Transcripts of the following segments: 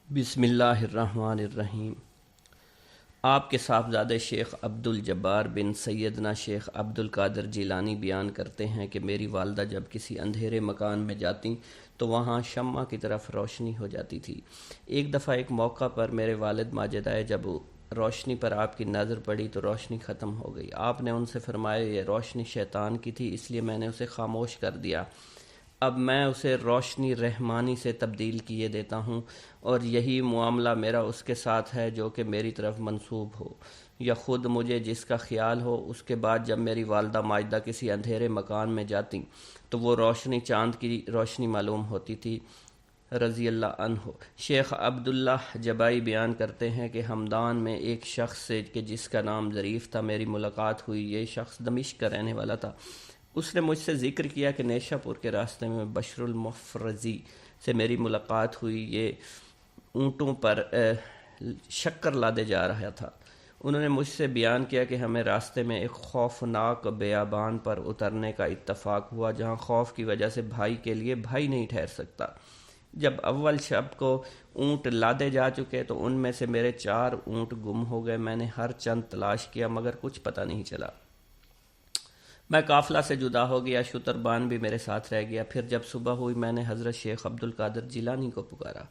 بسم اللہ الرحمن الرحیم۔ آپ کے صاحبزادے شیخ عبد الجبار بن سیدنا شیخ عبد القادر جیلانی بیان کرتے ہیں کہ میری والدہ جب کسی اندھیرے مکان میں جاتیں تو وہاں شمع کی طرف روشنی ہو جاتی تھی۔ ایک دفعہ ایک موقع پر میرے والد ماجد آئے، جب روشنی پر آپ کی نظر پڑی تو روشنی ختم ہو گئی۔ آپ نے ان سے فرمایا یہ روشنی شیطان کی تھی، اس لیے میں نے اسے خاموش کر دیا۔ اب میں اسے روشنی رحمانی سے تبدیل کیے دیتا ہوں، اور یہی معاملہ میرا اس کے ساتھ ہے جو کہ میری طرف منسوب ہو، یا خود مجھے جس کا خیال ہو۔ اس کے بعد جب میری والدہ ماجدہ کسی اندھیرے مکان میں جاتیں تو وہ روشنی چاند کی روشنی معلوم ہوتی تھی، رضی اللہ عنہ۔ شیخ عبداللہ جبائی بیان کرتے ہیں کہ ہمدان میں ایک شخص سے کہ جس کا نام ظریف تھا میری ملاقات ہوئی۔ یہ شخص دمشق کا رہنے والا تھا۔ اس نے مجھ سے ذکر کیا کہ نیشہ پور کے راستے میں بشر المفرزی سے میری ملاقات ہوئی۔ یہ اونٹوں پر شکر لادے جا رہا تھا۔ انہوں نے مجھ سے بیان کیا کہ ہمیں راستے میں ایک خوفناک بیابان پر اترنے کا اتفاق ہوا، جہاں خوف کی وجہ سے بھائی کے لیے بھائی نہیں ٹھہر سکتا۔ جب اول شب کو اونٹ لادے جا چکے تو ان میں سے میرے 4 اونٹ گم ہو گئے۔ میں نے ہر چند تلاش کیا مگر کچھ پتہ نہیں چلا۔ میں قافلہ سے جدا ہو گیا، شتربان بھی میرے ساتھ رہ گیا۔ پھر جب صبح ہوئی میں نے حضرت شیخ عبد القادر جیلانی کو پکارا۔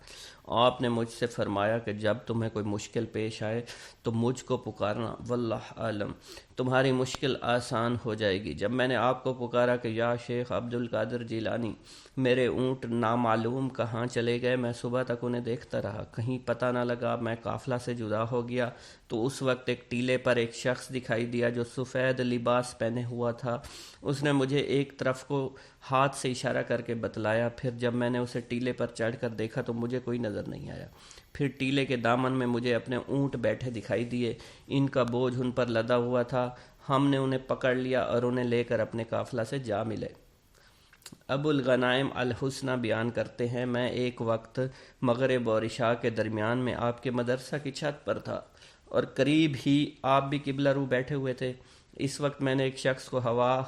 آپ نے مجھ سے فرمایا کہ جب تمہیں کوئی مشکل پیش آئے تو مجھ کو پکارنا، واللہ عالم تمہاری مشکل آسان ہو جائے گی۔ جب میں نے آپ کو پکارا کہ یا شیخ عبد القادر جیلانی، میرے اونٹ نامعلوم کہاں چلے گئے، میں صبح تک انہیں دیکھتا رہا، کہیں پتہ نہ لگا۔ میں قافلہ سے جدا ہو گیا تو اس وقت ایک ٹیلے پر ایک شخص دکھائی دیا جو سفید لباس پہنے ہوا تھا۔ اس نے مجھے ایک طرف کو ہاتھ سے اشارہ کر کے بتلایا۔ پھر جب میں نے اسے ٹیلے پر چڑھ کر دیکھا تو مجھے کوئی نظر نہیں آیا۔ پھر ٹیلے کے دامن میں مجھے اپنے اونٹ بیٹھے دکھائی دیے، ان کا بوجھ ان پر لدا ہوا تھا۔ ہم نے انہیں پکڑ لیا اور انہیں لے کر اپنے قافلہ سے جا ملے۔ ابو الغنائم الحسنہ بیان کرتے ہیں، میں ایک وقت مغرب اور عشاء کے درمیان میں آپ کے مدرسہ کی چھت پر تھا، اور قریب ہی آپ بھی قبلہ رو بیٹھے ہوئے تھے۔ اس وقت میں نے ایک شخص کو ہوا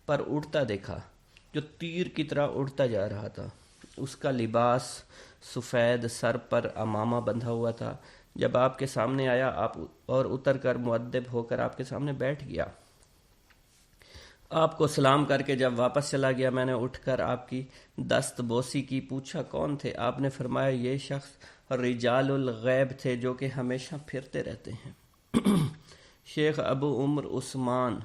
پر اڑتا دیکھا جو تیر کی طرح اڑتا جا رہا تھا۔ اس کا لباس سفید، سر پر عمامہ بندھا ہوا تھا۔ جب آپ کے سامنے آیا آپ اور اتر کر مؤدب ہو کر آپ کے سامنے بیٹھ گیا۔ آپ کو سلام کر کے جب واپس چلا گیا میں نے اٹھ کر آپ کی دست بوسی کی، پوچھا کون تھے؟ آپ نے فرمایا یہ شخص رجال الغیب تھے جو کہ ہمیشہ پھرتے رہتے ہیں۔ شیخ ابو عمر عثمان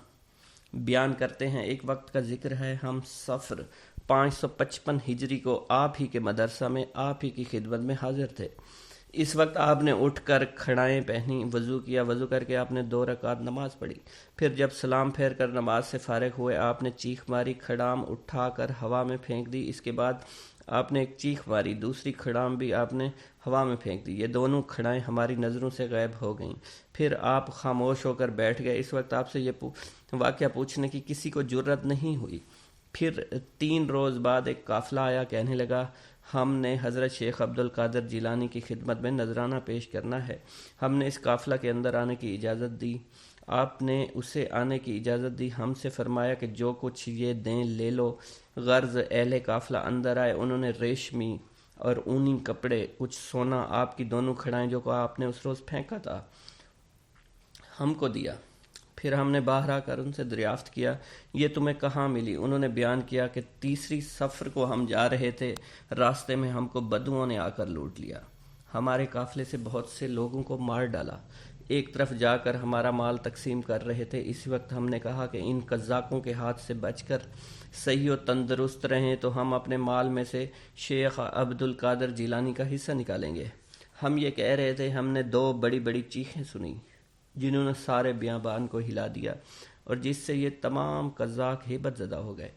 بیان کرتے ہیں، ایک وقت کا ذکر ہے، ہم صفر 555 ہجری کو آپ ہی کے مدرسہ میں آپ ہی کی خدمت میں حاضر تھے۔ اس وقت آپ نے اٹھ کر کھڑائیں پہنی، وضو کیا، وضو کر کے آپ نے 2 رکعت نماز پڑھی۔ پھر جب سلام پھیر کر نماز سے فارغ ہوئے آپ نے چیخ ماری، کھڑام اٹھا کر ہوا میں پھینک دی۔ اس کے بعد آپ نے ایک چیخ ماری، دوسری کھڑام بھی آپ نے ہوا میں پھینک دی۔ یہ دونوں کھڑائیں ہماری نظروں سے غائب ہو گئیں۔ پھر آپ خاموش ہو کر بیٹھ گئے۔ اس وقت آپ سے یہ واقعہ پوچھنے کی کسی کو جرت نہیں ہوئی۔ پھر 3 روز بعد ایک قافلہ آیا، کہنے لگا ہم نے حضرت شیخ عبد القادر جیلانی کی خدمت میں نذرانہ پیش کرنا ہے۔ ہم نے اس قافلہ کے اندر آنے کی اجازت دی۔ آپ نے اسے آنے کی اجازت دی۔ ہم سے فرمایا کہ جو کچھ یہ دیں لے لو۔ غرض اہل قافلہ اندر آئے، انہوں نے ریشمی اور اونی کپڑے، کچھ سونا، آپ کی دونوں کھڑائیں جو کہ آپ نے اس روز پھینکا تھا ہم کو دیا۔ پھر ہم نے باہر آ کر ان سے دریافت کیا یہ تمہیں کہاں ملی؟ انہوں نے بیان کیا کہ تیسری سفر کو ہم جا رہے تھے، راستے میں ہم کو بدوؤں نے آ کر لوٹ لیا، ہمارے قافلے سے بہت سے لوگوں کو مار ڈالا۔ ایک طرف جا کر ہمارا مال تقسیم کر رہے تھے، اس وقت ہم نے کہا کہ ان قزاقوں کے ہاتھ سے بچ کر صحیح و تندرست رہیں تو ہم اپنے مال میں سے شیخ عبد القادر جیلانی کا حصہ نکالیں گے۔ ہم یہ کہہ رہے تھے، ہم نے 2 بڑی بڑی چیخیں سنی جنہوں نے سارے بیابان کو ہلا دیا، اور جس سے یہ تمام قزاق ہیبت زدہ ہو گئے۔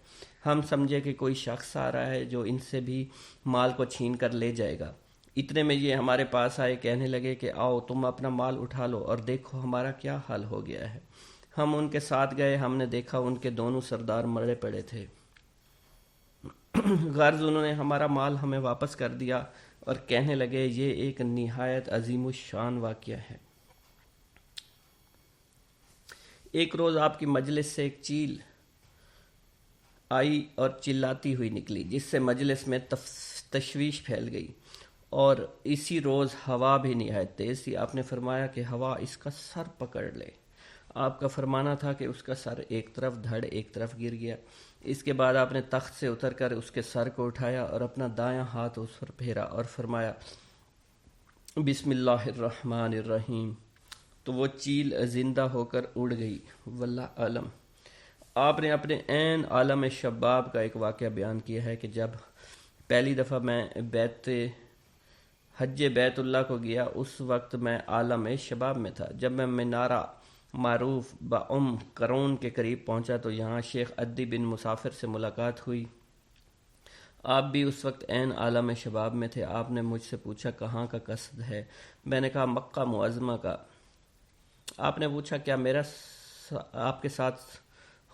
ہم سمجھے کہ کوئی شخص آ رہا ہے جو ان سے بھی مال کو چھین کر لے جائے گا۔ اتنے میں یہ ہمارے پاس آئے، کہنے لگے کہ آؤ تم اپنا مال اٹھا لو اور دیکھو ہمارا کیا حال ہو گیا ہے۔ ہم ان کے ساتھ گئے، ہم نے دیکھا ان کے دونوں سردار مرے پڑے تھے۔ غرض انہوں نے ہمارا مال ہمیں واپس کر دیا اور کہنے لگے یہ ایک نہایت عظیم الشان واقعہ ہے۔ ایک روز آپ کی مجلس سے ایک چیل آئی اور چلاتی ہوئی نکلی، جس سے مجلس میں تشویش پھیل گئی اور اسی روز ہوا بھی نہایت تیز تھی۔ آپ نے فرمایا کہ ہوا اس کا سر پکڑ لے۔ آپ کا فرمانا تھا کہ اس کا سر ایک طرف دھڑ ایک طرف گر گیا۔ اس کے بعد آپ نے تخت سے اتر کر اس کے سر کو اٹھایا اور اپنا دایاں ہاتھ اس پر پھیرا اور فرمایا بسم اللہ الرحمن الرحیم، تو وہ چیل زندہ ہو کر اڑ گئی۔ واللہ عالم۔ آپ نے اپنے عین عالم شباب کا ایک واقعہ بیان کیا ہے کہ جب پہلی دفعہ میں حج بیت اللہ کو گیا، اس وقت میں عالم شباب میں تھا۔ جب میں منارہ معروف کرون کے قریب پہنچا تو یہاں شیخ عدی بن مسافر سے ملاقات ہوئی۔ آپ بھی اس وقت عین عالم شباب میں تھے۔ آپ نے مجھ سے پوچھا کہاں کا قصد ہے؟ میں نے کہا مکہ معظمہ کا۔ آپ نے پوچھا کیا میرا آپ کے ساتھ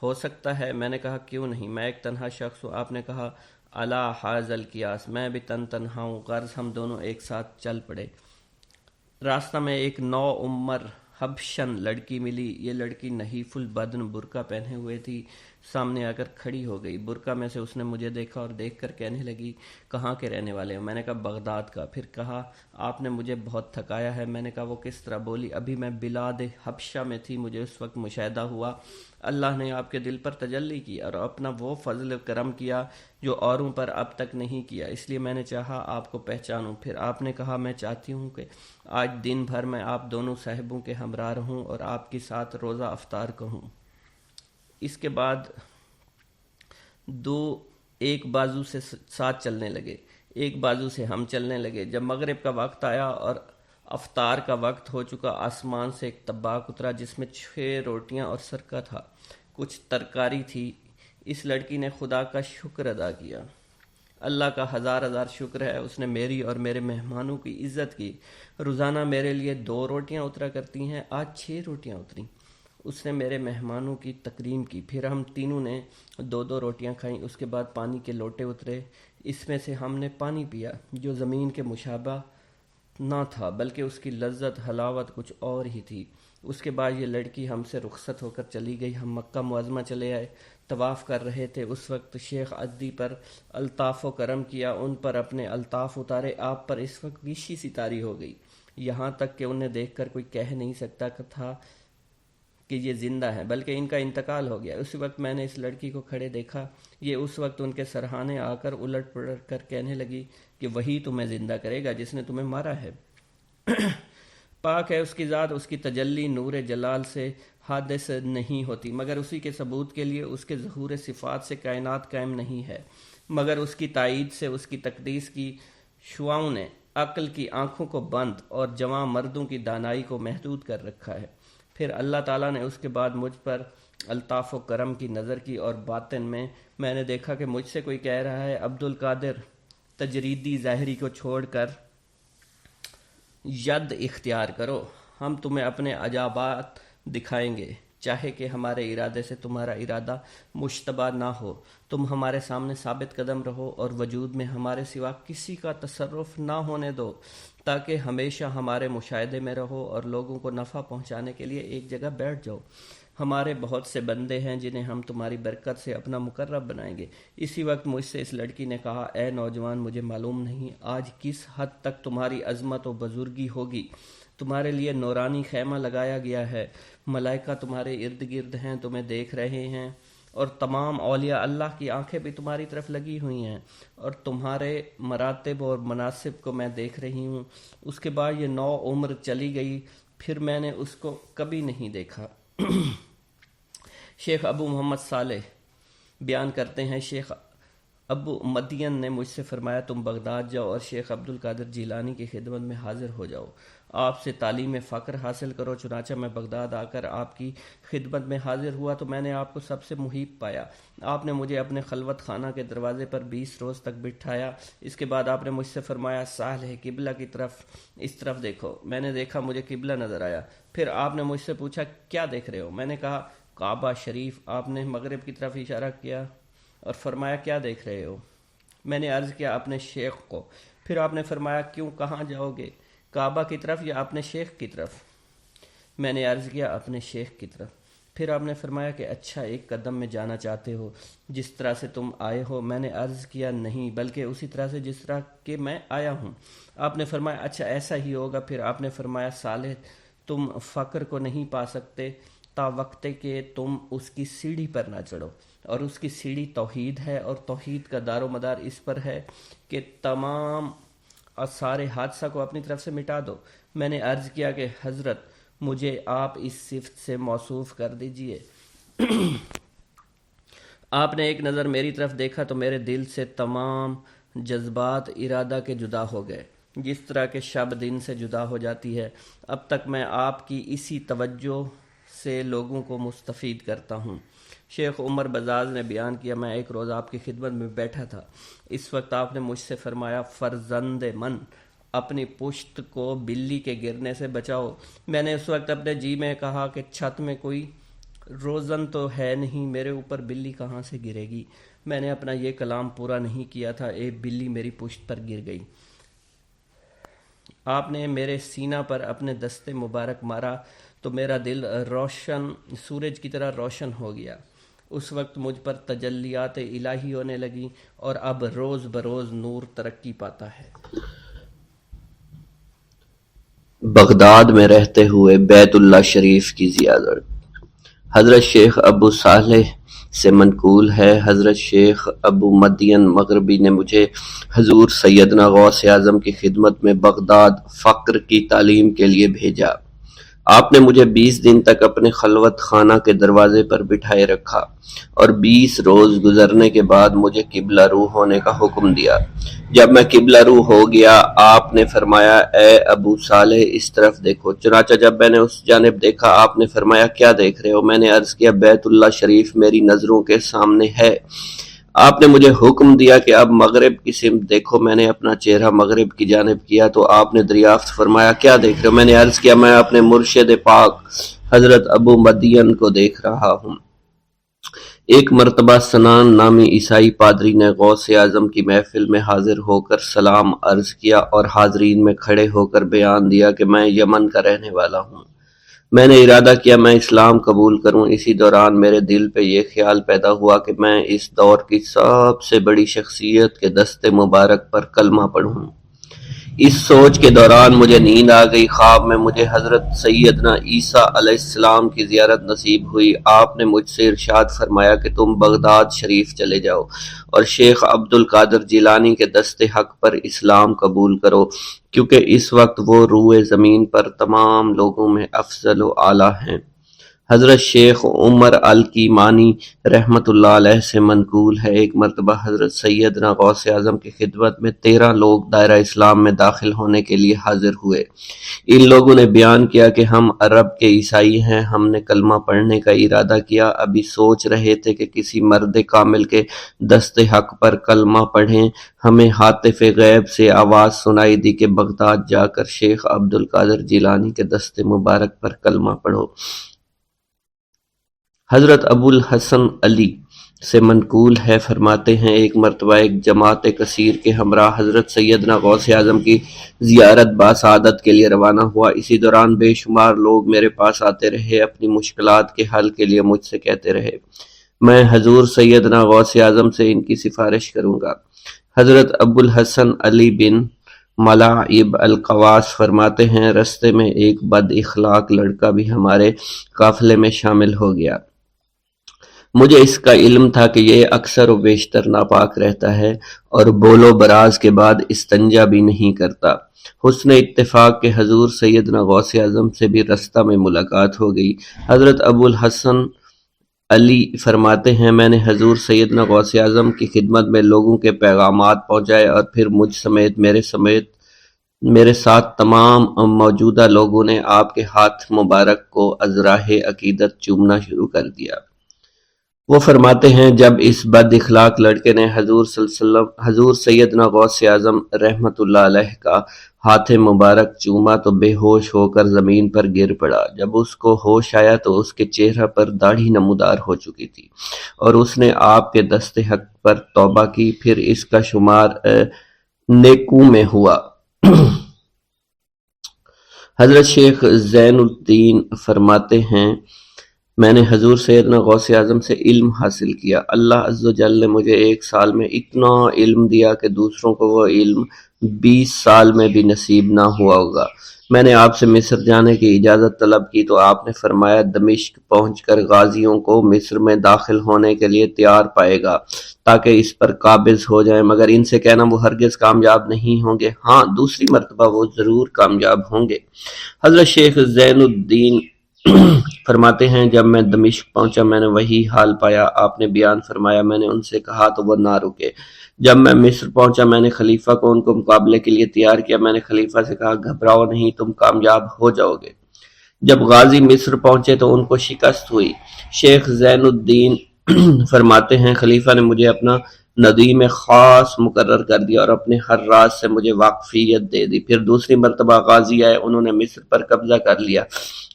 ہو سکتا ہے؟ میں نے کہا کیوں نہیں، میں ایک تنہا شخص ہوں۔ آپ نے کہا الا حاذل قیاس، میں بھی تنہا ہوں، غرض ہم دونوں ایک ساتھ چل پڑے۔ راستہ میں ایک نو عمر حبشن لڑکی ملی۔ یہ لڑکی نحیف البدن برقع پہنے ہوئے تھی۔ سامنے آ کر کھڑی ہو گئی۔ برقع میں سے اس نے مجھے دیکھا اور دیکھ کر کہنے لگی کہاں کے رہنے والے ہو؟ میں نے کہا بغداد کا۔ پھر کہا آپ نے مجھے بہت تھکایا ہے۔ میں نے کہا وہ کس طرح؟ بولی ابھی میں بلاد حبشہ میں تھی، مجھے اس وقت مشاہدہ ہوا اللہ نے آپ کے دل پر تجلی کی اور اپنا وہ فضل و کرم کیا جو اوروں پر اب تک نہیں کیا، اس لیے میں نے چاہا آپ کو پہچانوں۔ پھر آپ نے کہا میں چاہتی ہوں کہ آج دن بھر میں آپ دونوں صاحبوں کے ہمراہ رہوں اور آپ کے ساتھ روزہ افطار کہوں۔ اس کے بعد دو ایک بازو سے ساتھ چلنے لگے، ایک بازو سے ہم چلنے لگے۔ جب مغرب کا وقت آیا اور افطار کا وقت ہو چکا، آسمان سے ایک طباق اترا جس میں 6 روٹیاں اور سرکہ تھا، کچھ ترکاری تھی۔ اس لڑکی نے خدا کا شکر ادا کیا۔ اللہ کا ہزار ہزار شکر ہے، اس نے میری اور میرے مہمانوں کی عزت کی۔ روزانہ میرے لیے 2 روٹیاں اترا کرتی ہیں، آج 6 روٹیاں اتریں۔ اس نے میرے مہمانوں کی تکریم کی۔ پھر ہم تینوں نے 2 روٹیاں کھائیں۔ اس کے بعد پانی کے لوٹے اترے، اس میں سے ہم نے پانی پیا جو زمین کے مشابہ نہ تھا بلکہ اس کی لذت حلاوت کچھ اور ہی تھی۔ اس کے بعد یہ لڑکی ہم سے رخصت ہو کر چلی گئی۔ ہم مکہ معظمہ چلے آئے، طواف کر رہے تھے۔ اس وقت شیخ عدی پر الطاف و کرم کیا، ان پر اپنے الطاف اتارے۔ آپ پر اس وقت ویشی سی طاری ہو گئی، یہاں تک کہ انہیں دیکھ کر کوئی کہہ نہیں سکتا تھا کہ یہ زندہ ہے، بلکہ ان کا انتقال ہو گیا۔ اسی وقت میں نے اس لڑکی کو کھڑے دیکھا۔ یہ اس وقت ان کے سرہانے آ کر الٹ پلٹ کر کہنے لگی کہ وہی تمہیں زندہ کرے گا جس نے تمہیں مارا ہے۔ پاک ہے اس کی ذات، اس کی تجلی نور جلال سے حادث نہیں ہوتی مگر اسی کے ثبوت کے لیے اس کے ظہور صفات سے کائنات قائم نہیں ہے، مگر اس کی تائید سے اس کی تقدیس کی شعاؤں نے عقل کی آنکھوں کو بند اور جوان مردوں کی دانائی کو محدود کر رکھا ہے۔ پھر اللہ تعالیٰ نے اس کے بعد مجھ پر الطاف و کرم کی نظر کی اور باطن میں نے دیکھا کہ مجھ سے کوئی کہہ رہا ہے عبد القادر، تجریدی ظاہری کو چھوڑ کر ید اختیار کرو، ہم تمہیں اپنے عجائبات دکھائیں گے، چاہے کہ ہمارے ارادے سے تمہارا ارادہ مشتبہ نہ ہو۔ تم ہمارے سامنے ثابت قدم رہو اور وجود میں ہمارے سوا کسی کا تصرف نہ ہونے دو، تاکہ ہمیشہ ہمارے مشاہدے میں رہو اور لوگوں کو نفع پہنچانے کے لیے ایک جگہ بیٹھ جاؤ۔ ہمارے بہت سے بندے ہیں جنہیں ہم تمہاری برکت سے اپنا مقرب بنائیں گے۔ اسی وقت مجھ سے اس لڑکی نے کہا اے نوجوان، مجھے معلوم نہیں آج کس حد تک تمہاری عظمت و بزرگی ہوگی۔ تمہارے لیے نورانی خیمہ لگایا گیا ہے، ملائکہ تمہارے ارد گرد ہیں، تمہیں دیکھ رہے ہیں، اور تمام اولیاء اللہ کی آنکھیں بھی تمہاری طرف لگی ہوئی ہیں، اور تمہارے مراتب اور مناصب کو میں دیکھ رہی ہوں۔ اس کے بعد یہ 9 عمر چلی گئی، پھر میں نے اس کو کبھی نہیں دیکھا۔ شیخ ابو محمد صالح بیان کرتے ہیں شیخ ابو مدین نے مجھ سے فرمایا تم بغداد جاؤ اور شیخ عبد القادر جیلانی کی خدمت میں حاضر ہو جاؤ، آپ سے تعلیم فقر حاصل کرو۔ چنانچہ میں بغداد آ کر آپ کی خدمت میں حاضر ہوا تو میں نے آپ کو سب سے محیب پایا۔ آپ نے مجھے اپنے خلوت خانہ کے دروازے پر 20 روز تک بٹھایا۔ اس کے بعد آپ نے مجھ سے فرمایا صالح قبلہ کی طرف، اس طرف دیکھو۔ میں نے دیکھا، مجھے قبلہ نظر آیا۔ پھر آپ نے مجھ سے پوچھا کیا دیکھ رہے ہو؟ میں نے کہا کعبہ شریف۔ آپ نے مغرب کی طرف اشارہ کیا اور فرمایا کیا دیکھ رہے ہو؟ میں نے عرض کیا اپنے شیخ کو۔ پھر آپ نے فرمایا کیوں، کہاں جاؤ گے، کعبہ کی طرف یا اپنے شیخ کی طرف؟ میں نے عرض کیا اپنے شیخ کی طرف۔ پھر آپ نے فرمایا کہ اچھا ایک قدم میں جانا چاہتے ہو جس طرح سے تم آئے ہو؟ میں نے عرض کیا نہیں، بلکہ اسی طرح سے جس طرح کہ میں آیا ہوں۔ آپ نے فرمایا اچھا ایسا ہی ہوگا۔ پھر آپ نے فرمایا صالح، تم فقر کو نہیں پا سکتے تا وقت کہ تم اس کی سیڑھی پر نہ چڑھو، اور اس کی سیڑھی توحید ہے، اور توحید کا دار و مدار اس پر ہے کہ تمام اور سارے حادثہ کو اپنی طرف سے مٹا دو۔ میں نے عرض کیا کہ حضرت مجھے آپ اس صفت سے موصوف کر دیجئے۔ آپ نے ایک نظر میری طرف دیکھا تو میرے دل سے تمام جذبات ارادہ کے جدا ہو گئے، جس طرح کہ شب دن سے جدا ہو جاتی ہے۔ اب تک میں آپ کی اسی توجہ سے لوگوں کو مستفید کرتا ہوں۔ شیخ عمر بزاز نے بیان کیا، میں ایک روز آپ کی خدمت میں بیٹھا تھا۔ اس وقت آپ نے مجھ سے فرمایا، فرزند من، اپنی پشت کو بلی کے گرنے سے بچاؤ۔ میں نے اس وقت اپنے جی میں کہا کہ چھت میں کوئی روزن تو ہے نہیں، میرے اوپر بلی کہاں سے گرے گی؟ میں نے اپنا یہ کلام پورا نہیں کیا تھا، ایک بلی میری پشت پر گر گئی۔ آپ نے میرے سینہ پر اپنے دستے مبارک مارا تو میرا دل روشن سورج کی طرح روشن ہو گیا۔ اس وقت مجھ پر تجلیات الہی ہونے لگیں، اور اب روز بروز نور ترقی پاتا ہے۔ بغداد میں رہتے ہوئے بیت اللہ شریف کی زیارت۔ حضرت شیخ ابو صالح سے منقول ہے، حضرت شیخ ابو مدین مغربی نے مجھے حضور سیدنا غوث اعظم کی خدمت میں بغداد فقر کی تعلیم کے لیے بھیجا۔ آپ نے مجھے 20 دن تک اپنے خلوت خانہ کے دروازے پر بٹھائے رکھا، اور 20 روز گزرنے کے بعد مجھے قبلہ رو ہونے کا حکم دیا۔ جب میں قبلہ رو ہو گیا، آپ نے فرمایا، اے ابو صالح اس طرف دیکھو۔ چنانچہ جب میں نے اس جانب دیکھا، آپ نے فرمایا، کیا دیکھ رہے ہو؟ میں نے عرض کیا، بیت اللہ شریف میری نظروں کے سامنے ہے۔ آپ نے مجھے حکم دیا کہ اب مغرب کی سمت دیکھو۔ میں نے اپنا چہرہ مغرب کی جانب کیا تو آپ نے دریافت فرمایا، کیا دیکھ رہے ہو؟ میں نے عرض کیا، میں اپنے مرشد پاک حضرت ابو مدین کو دیکھ رہا ہوں۔ ایک مرتبہ سنان نامی عیسائی پادری نے غوث اعظم کی محفل میں حاضر ہو کر سلام عرض کیا اور حاضرین میں کھڑے ہو کر بیان دیا کہ میں یمن کا رہنے والا ہوں۔ میں نے ارادہ کیا میں اسلام قبول کروں۔ اسی دوران میرے دل پہ یہ خیال پیدا ہوا کہ میں اس دور کی سب سے بڑی شخصیت کے دست مبارک پر کلمہ پڑھوں۔ اس سوچ کے دوران مجھے نیند آ گئی۔ خواب میں مجھے حضرت سیدنا عیسیٰ علیہ السلام کی زیارت نصیب ہوئی۔ آپ نے مجھ سے ارشاد فرمایا کہ تم بغداد شریف چلے جاؤ اور شیخ عبد القادر جیلانی کے دست حق پر اسلام قبول کرو، کیونکہ اس وقت وہ روئے زمین پر تمام لوگوں میں افضل و اعلیٰ ہیں۔ حضرت شیخ عمر الکیمانی رحمۃ اللہ علیہ سے منقول ہے، ایک مرتبہ حضرت سیدنا غوث اعظم کی خدمت میں 13 لوگ دائرہ اسلام میں داخل ہونے کے لیے حاضر ہوئے۔ ان لوگوں نے بیان کیا کہ ہم عرب کے عیسائی ہیں، ہم نے کلمہ پڑھنے کا ارادہ کیا، ابھی سوچ رہے تھے کہ کسی مرد کامل کے دست حق پر کلمہ پڑھیں۔ ہمیں ہاتف غیب سے آواز سنائی دی کہ بغداد جا کر شیخ عبد القادر جیلانی کے دست مبارک پر کلمہ پڑھو۔ حضرت ابو الحسن علی سے منقول ہے، فرماتے ہیں ایک مرتبہ ایک جماعت کثیر کے ہمراہ حضرت سیدنا غوث اعظم کی زیارت باسعادت کے لیے روانہ ہوا۔ اسی دوران بے شمار لوگ میرے پاس آتے رہے، اپنی مشکلات کے حل کے لیے مجھ سے کہتے رہے، میں حضور سیدنا غوث اعظم سے ان کی سفارش کروں گا۔ حضرت ابو الحسن علی بن ملاعب القواس فرماتے ہیں رستے میں ایک بد اخلاق لڑکا بھی ہمارے قافلے میں شامل ہو گیا۔ مجھے اس کا علم تھا کہ یہ اکثر و بیشتر ناپاک رہتا ہے اور بول و براز کے بعد استنجا بھی نہیں کرتا۔ حسن اتفاق کے حضور سیدنا غوث اعظم سے بھی رستہ میں ملاقات ہو گئی۔ حضرت ابو الحسن علی فرماتے ہیں میں نے حضور سیدنا غوث اعظم کی خدمت میں لوگوں کے پیغامات پہنچائے اور پھر مجھ سمیت میرے ساتھ تمام موجودہ لوگوں نے آپ کے ہاتھ مبارک کو ازراہ عقیدت چومنا شروع کر دیا۔ وہ فرماتے ہیں جب اس بد اخلاق لڑکے نے حضور سیدنا غوث اعظم رحمت اللہ علیہ کا ہاتھ مبارک چوما تو بے ہوش ہو کر زمین پر گر پڑا۔ جب اس کو ہوش آیا تو اس کے چہرہ پر داڑھی نمودار ہو چکی تھی اور اس نے آپ کے دست حق پر توبہ کی، پھر اس کا شمار نیکوں میں ہوا۔ حضرت شیخ زین الدین فرماتے ہیں میں نے حضور سیدنا غوث اعظم سے علم حاصل کیا۔ اللہ عز و جل نے مجھے 1 سال میں اتنا علم دیا کہ دوسروں کو وہ علم 20 سال میں بھی نصیب نہ ہوا ہوگا۔ میں نے آپ سے مصر جانے کی اجازت طلب کی تو آپ نے فرمایا دمشق پہنچ کر غازیوں کو مصر میں داخل ہونے کے لیے تیار پائے گا تاکہ اس پر قابض ہو جائیں، مگر ان سے کہنا وہ ہرگز کامیاب نہیں ہوں گے، ہاں دوسری مرتبہ وہ ضرور کامیاب ہوں گے۔ حضرت شیخ زین الدین فرماتے ہیں جب میں دمشق پہنچا میں نے وہی حال پایا۔ آپ نے بیان فرمایا میں نے ان سے کہا تو وہ نہ رکے۔ جب میں مصر پہنچا میں نے خلیفہ کو ان کو مقابلے کے لیے تیار کیا۔ میں نے خلیفہ سے کہا گھبراؤ نہیں، تم کامیاب ہو جاؤ گے۔ جب غازی مصر پہنچے تو ان کو شکست ہوئی۔ شیخ زین الدین فرماتے ہیں خلیفہ نے مجھے اپنا ندیم خاص مقرر کر دیا اور اپنے ہر راز سے مجھے واقفیت دے دی۔ پھر دوسری مرتبہ غازی آئے، انہوں نے مصر پر قبضہ کر لیا۔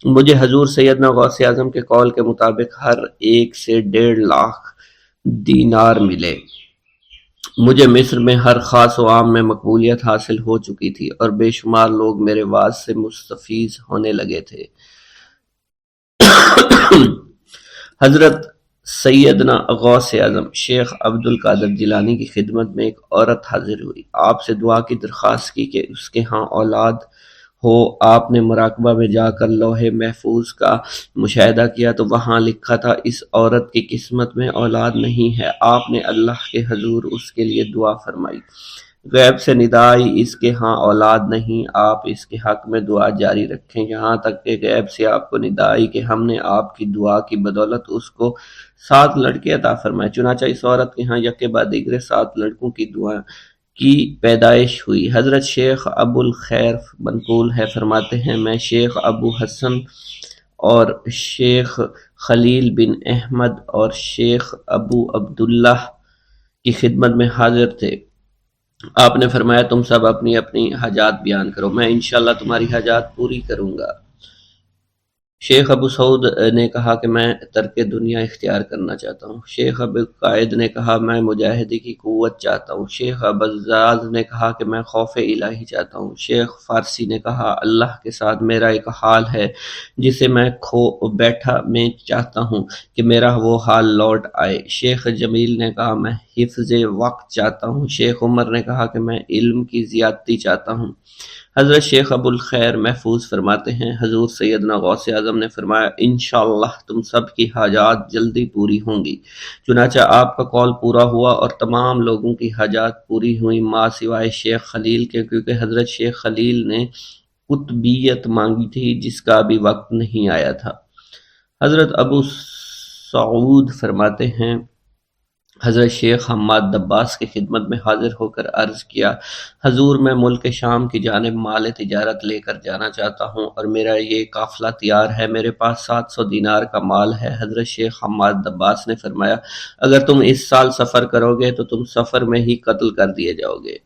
مجھے حضور سیدنا غوث اعظم کے قول کے مطابق ہر ایک سے 1.5 لاکھ دینار ملے۔ مجھے مصر میں ہر خاص و عام میں مقبولیت حاصل ہو چکی تھی اور بے شمار لوگ میرے واعظ سے مستفیض ہونے لگے تھے۔ حضرت سیدنا غوث اعظم شیخ عبد القادر جیلانی کی خدمت میں ایک عورت حاضر ہوئی، آپ سے دعا کی درخواست کی کہ اس کے ہاں اولاد ہو۔ آپ نے مراقبہ میں جا کر لوح محفوظ کا مشاہدہ کیا تو وہاں لکھا تھا اس عورت کی قسمت میں اولاد نہیں ہے۔ آپ نے اللہ کے حضور اس کے لیے دعا فرمائی، غیب سے ندا آئی اس کے ہاں اولاد نہیں، آپ اس کے حق میں دعا جاری رکھیں، یہاں تک کہ غیب سے آپ کو ندا آئی کہ ہم نے آپ کی دعا کی بدولت اس کو 7 لڑکے عطا فرمائے۔ چنانچہ اس عورت کے ہاں یکے بعد دیگرے 7 لڑکوں کی دعا کی پیدائش ہوئی۔ حضرت شیخ ابو الخیر منقول ہے، فرماتے ہیں میں شیخ ابو حسن اور شیخ خلیل بن احمد اور شیخ ابو عبداللہ کی خدمت میں حاضر تھے۔ آپ نے فرمایا تم سب اپنی اپنی حاجات بیان کرو، میں انشاءاللہ تمہاری حاجات پوری کروں گا۔ شیخ ابو سعود نے کہا کہ میں ترک دنیا اختیار کرنا چاہتا ہوں۔ شیخ ابو قائد نے کہا میں مجاہدی کی قوت چاہتا ہوں۔ شیخ ابوالزاد نے کہا کہ میں خوف الہی چاہتا ہوں۔ شیخ فارسی نے کہا اللہ کے ساتھ میرا ایک حال ہے جسے میں کھو بیٹھا میں چاہتا ہوں کہ میرا وہ حال لوٹ آئے۔ شیخ جمیل نے کہا میں حفظ وقت چاہتا ہوں۔ شیخ عمر نے کہا کہ میں علم کی زیادتی چاہتا ہوں۔ حضرت شیخ ابو الخیر محفوظ فرماتے ہیں حضور سیدنا غوث اعظم نے فرمایا انشاءاللہ تم سب کی حاجات جلدی پوری ہوں گی۔ چنانچہ آپ کا قول پورا ہوا اور تمام لوگوں کی حاجات پوری ہوئی ماں سوائے شیخ خلیل کے، کیونکہ حضرت شیخ خلیل نے قطبیت مانگی تھی جس کا ابھی وقت نہیں آیا تھا۔ حضرت ابو سعود فرماتے ہیں حضرت شیخ حماد دباس کی خدمت میں حاضر ہو کر عرض کیا حضور میں ملک شام کی جانب مال تجارت لے کر جانا چاہتا ہوں اور میرا یہ قافلہ تیار ہے، میرے پاس 700 دینار کا مال ہے۔ حضرت شیخ حماد دباس نے فرمایا اگر تم اس سال سفر کرو گے تو تم سفر میں ہی قتل کر دیے جاؤ گے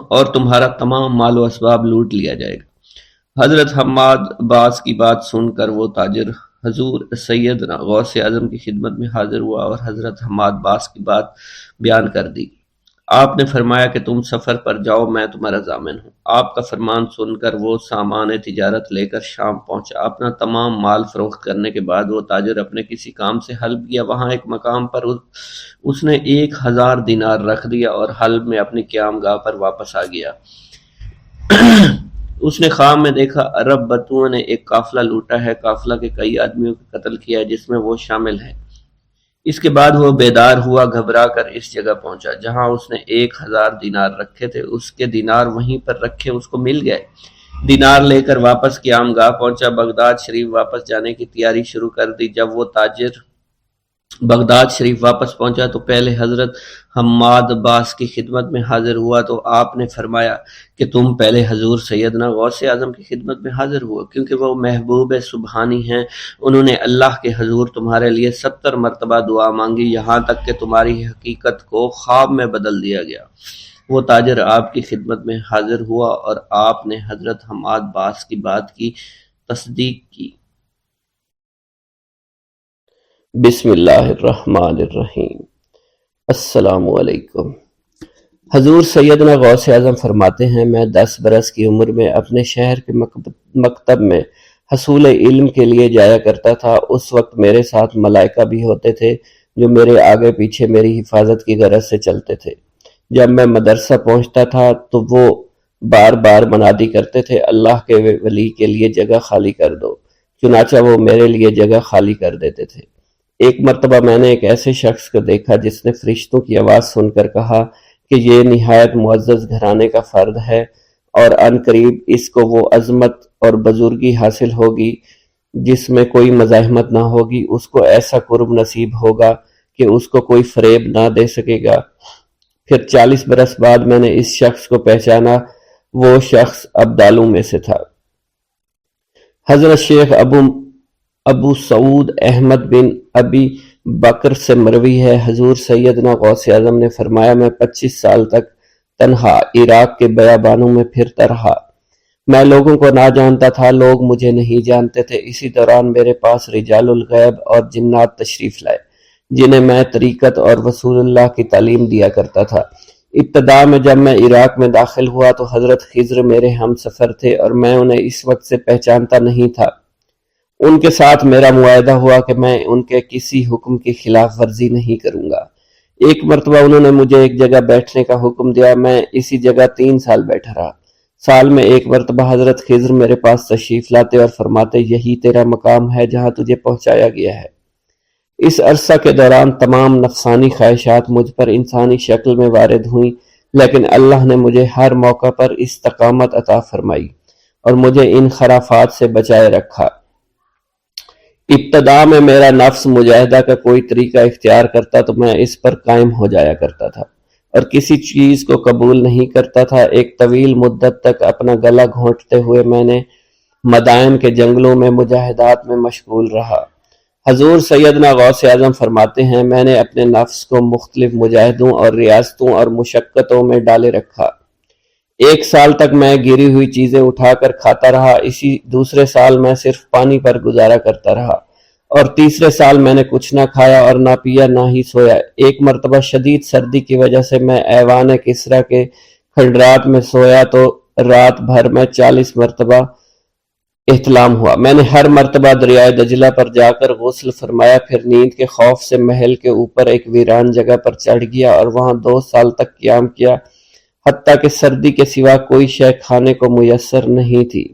اور تمہارا تمام مال و اسباب لوٹ لیا جائے گا۔ حضرت حماد باس کی بات سن کر وہ تاجر حضور سیدنا غوث اعظم کی خدمت میں حاضر ہوا اور حضرت حماد باس کی بات بیان کر دی۔ آپ نے فرمایا کہ تم سفر پر جاؤ، میں تمہارا ضامن ہوں۔ آپ کا فرمان سن کر وہ سامان تجارت لے کر شام پہنچا۔ اپنا تمام مال فروخت کرنے کے بعد وہ تاجر اپنے کسی کام سے حلب گیا، وہاں ایک مقام پر اس نے 1000 دینار رکھ دیا اور حلب میں اپنی قیام گاہ پر واپس آ گیا۔ اس نے خواب میں دیکھا عرب بتوؤں نے ایک قافلہ لوٹا ہے، قافلہ کے کئی آدمیوں کو قتل کیا ہے جس میں وہ شامل ہے۔ اس کے بعد وہ بیدار ہوا، گھبرا کر اس جگہ پہنچا جہاں اس نے 1000 دینار رکھے تھے، اس کے دینار وہیں پر رکھے اس کو مل گئے۔ دینار لے کر واپس قیام گاہ پہنچا، بغداد شریف واپس جانے کی تیاری شروع کر دی۔ جب وہ تاجر بغداد شریف واپس پہنچا تو پہلے حضرت حماد باس کی خدمت میں حاضر ہوا تو آپ نے فرمایا کہ تم پہلے حضور سیدنا غوث اعظم کی خدمت میں حاضر ہوا، کیونکہ وہ محبوب سبحانی ہیں، انہوں نے اللہ کے حضور تمہارے لیے 70 مرتبہ دعا مانگی یہاں تک کہ تمہاری حقیقت کو خواب میں بدل دیا گیا۔ وہ تاجر آپ کی خدمت میں حاضر ہوا اور آپ نے حضرت حماد باس کی بات کی تصدیق کی۔ بسم اللہ الرحمن الرحیم۔ السلام علیکم۔ حضور سیدنا غوث اعظم فرماتے ہیں میں 10 برس کی عمر میں اپنے شہر کے مکتب میں حصول علم کے لیے جایا کرتا تھا۔ اس وقت میرے ساتھ ملائکہ بھی ہوتے تھے جو میرے آگے پیچھے میری حفاظت کی غرض سے چلتے تھے۔ جب میں مدرسہ پہنچتا تھا تو وہ بار بار منادی کرتے تھے، اللہ کے ولی کے لیے جگہ خالی کر دو، چنانچہ وہ میرے لیے جگہ خالی کر دیتے تھے۔ ایک مرتبہ میں نے ایک ایسے شخص کو دیکھا جس نے فرشتوں کی آواز سن کر کہا کہ یہ نہایت معزز گھرانے کا فرد ہے اور عن قریب اس کو وہ عظمت اور بزرگی حاصل ہوگی جس میں کوئی مزاحمت نہ ہوگی، اس کو ایسا قرب نصیب ہوگا کہ اس کو کوئی فریب نہ دے سکے گا۔ پھر 40 برس بعد میں نے اس شخص کو پہچانا، وہ شخص ابدالوں میں سے تھا۔ حضرت شیخ ابو سعود احمد بن ابی بکر سے مروی ہے، حضور سیدنا غوث اعظم نے فرمایا، میں 25 سال تک تنہا عراق کے بیابانوں میں پھرتا رہا۔ میں لوگوں کو نہ جانتا تھا، لوگ مجھے نہیں جانتے تھے۔ اسی دوران میرے پاس رجال الغیب اور جنات تشریف لائے جنہیں میں طریقت اور رسول اللہ کی تعلیم دیا کرتا تھا۔ ابتدا میں جب میں عراق میں داخل ہوا تو حضرت خضر میرے ہم سفر تھے اور میں انہیں اس وقت سے پہچانتا نہیں تھا۔ ان کے ساتھ میرا معاہدہ ہوا کہ میں ان کے کسی حکم کی خلاف ورزی نہیں کروں گا۔ ایک مرتبہ انہوں نے مجھے ایک جگہ بیٹھنے کا حکم دیا، میں اسی جگہ 3 سال بیٹھا رہا۔ سال میں ایک مرتبہ حضرت خضر میرے پاس تشریف لاتے اور فرماتے، یہی تیرا مقام ہے جہاں تجھے پہنچایا گیا ہے۔ اس عرصہ کے دوران تمام نفسانی خواہشات مجھ پر انسانی شکل میں وارد ہوئیں، لیکن اللہ نے مجھے ہر موقع پر استقامت عطا فرمائی اور مجھے ان خرافات سے بچائے رکھا۔ ابتدا میں میرا نفس مجاہدہ کا کوئی طریقہ اختیار کرتا تو میں اس پر قائم ہو جایا کرتا تھا اور کسی چیز کو قبول نہیں کرتا تھا۔ ایک طویل مدت تک اپنا گلا گھونٹتے ہوئے میں نے مدائن کے جنگلوں میں مجاہدات میں مشغول رہا۔ حضور سیدنا غوث اعظم فرماتے ہیں، میں نے اپنے نفس کو مختلف مجاہدوں اور ریاستوں اور مشقتوں میں ڈالے رکھا۔ 1 سال تک میں گری ہوئی چیزیں اٹھا کر کھاتا رہا، اسی دوسرے سال میں صرف پانی پر گزارا کرتا رہا اور تیسرے سال میں نے کچھ نہ کھایا اور نہ پیا نہ ہی سویا۔ ایک مرتبہ شدید سردی کی وجہ سے میں ایوان کسریٰ کے کھنڈرات میں سویا تو رات بھر میں 40 مرتبہ احتلام ہوا۔ میں نے ہر مرتبہ دریائے دجلہ پر جا کر غسل فرمایا، پھر نیند کے خوف سے محل کے اوپر ایک ویران جگہ پر چڑھ گیا اور وہاں 2 سال تک قیام کیا، حتیٰ کہ سردی کے سوا کوئی شے کھانے کو میسر نہیں تھی۔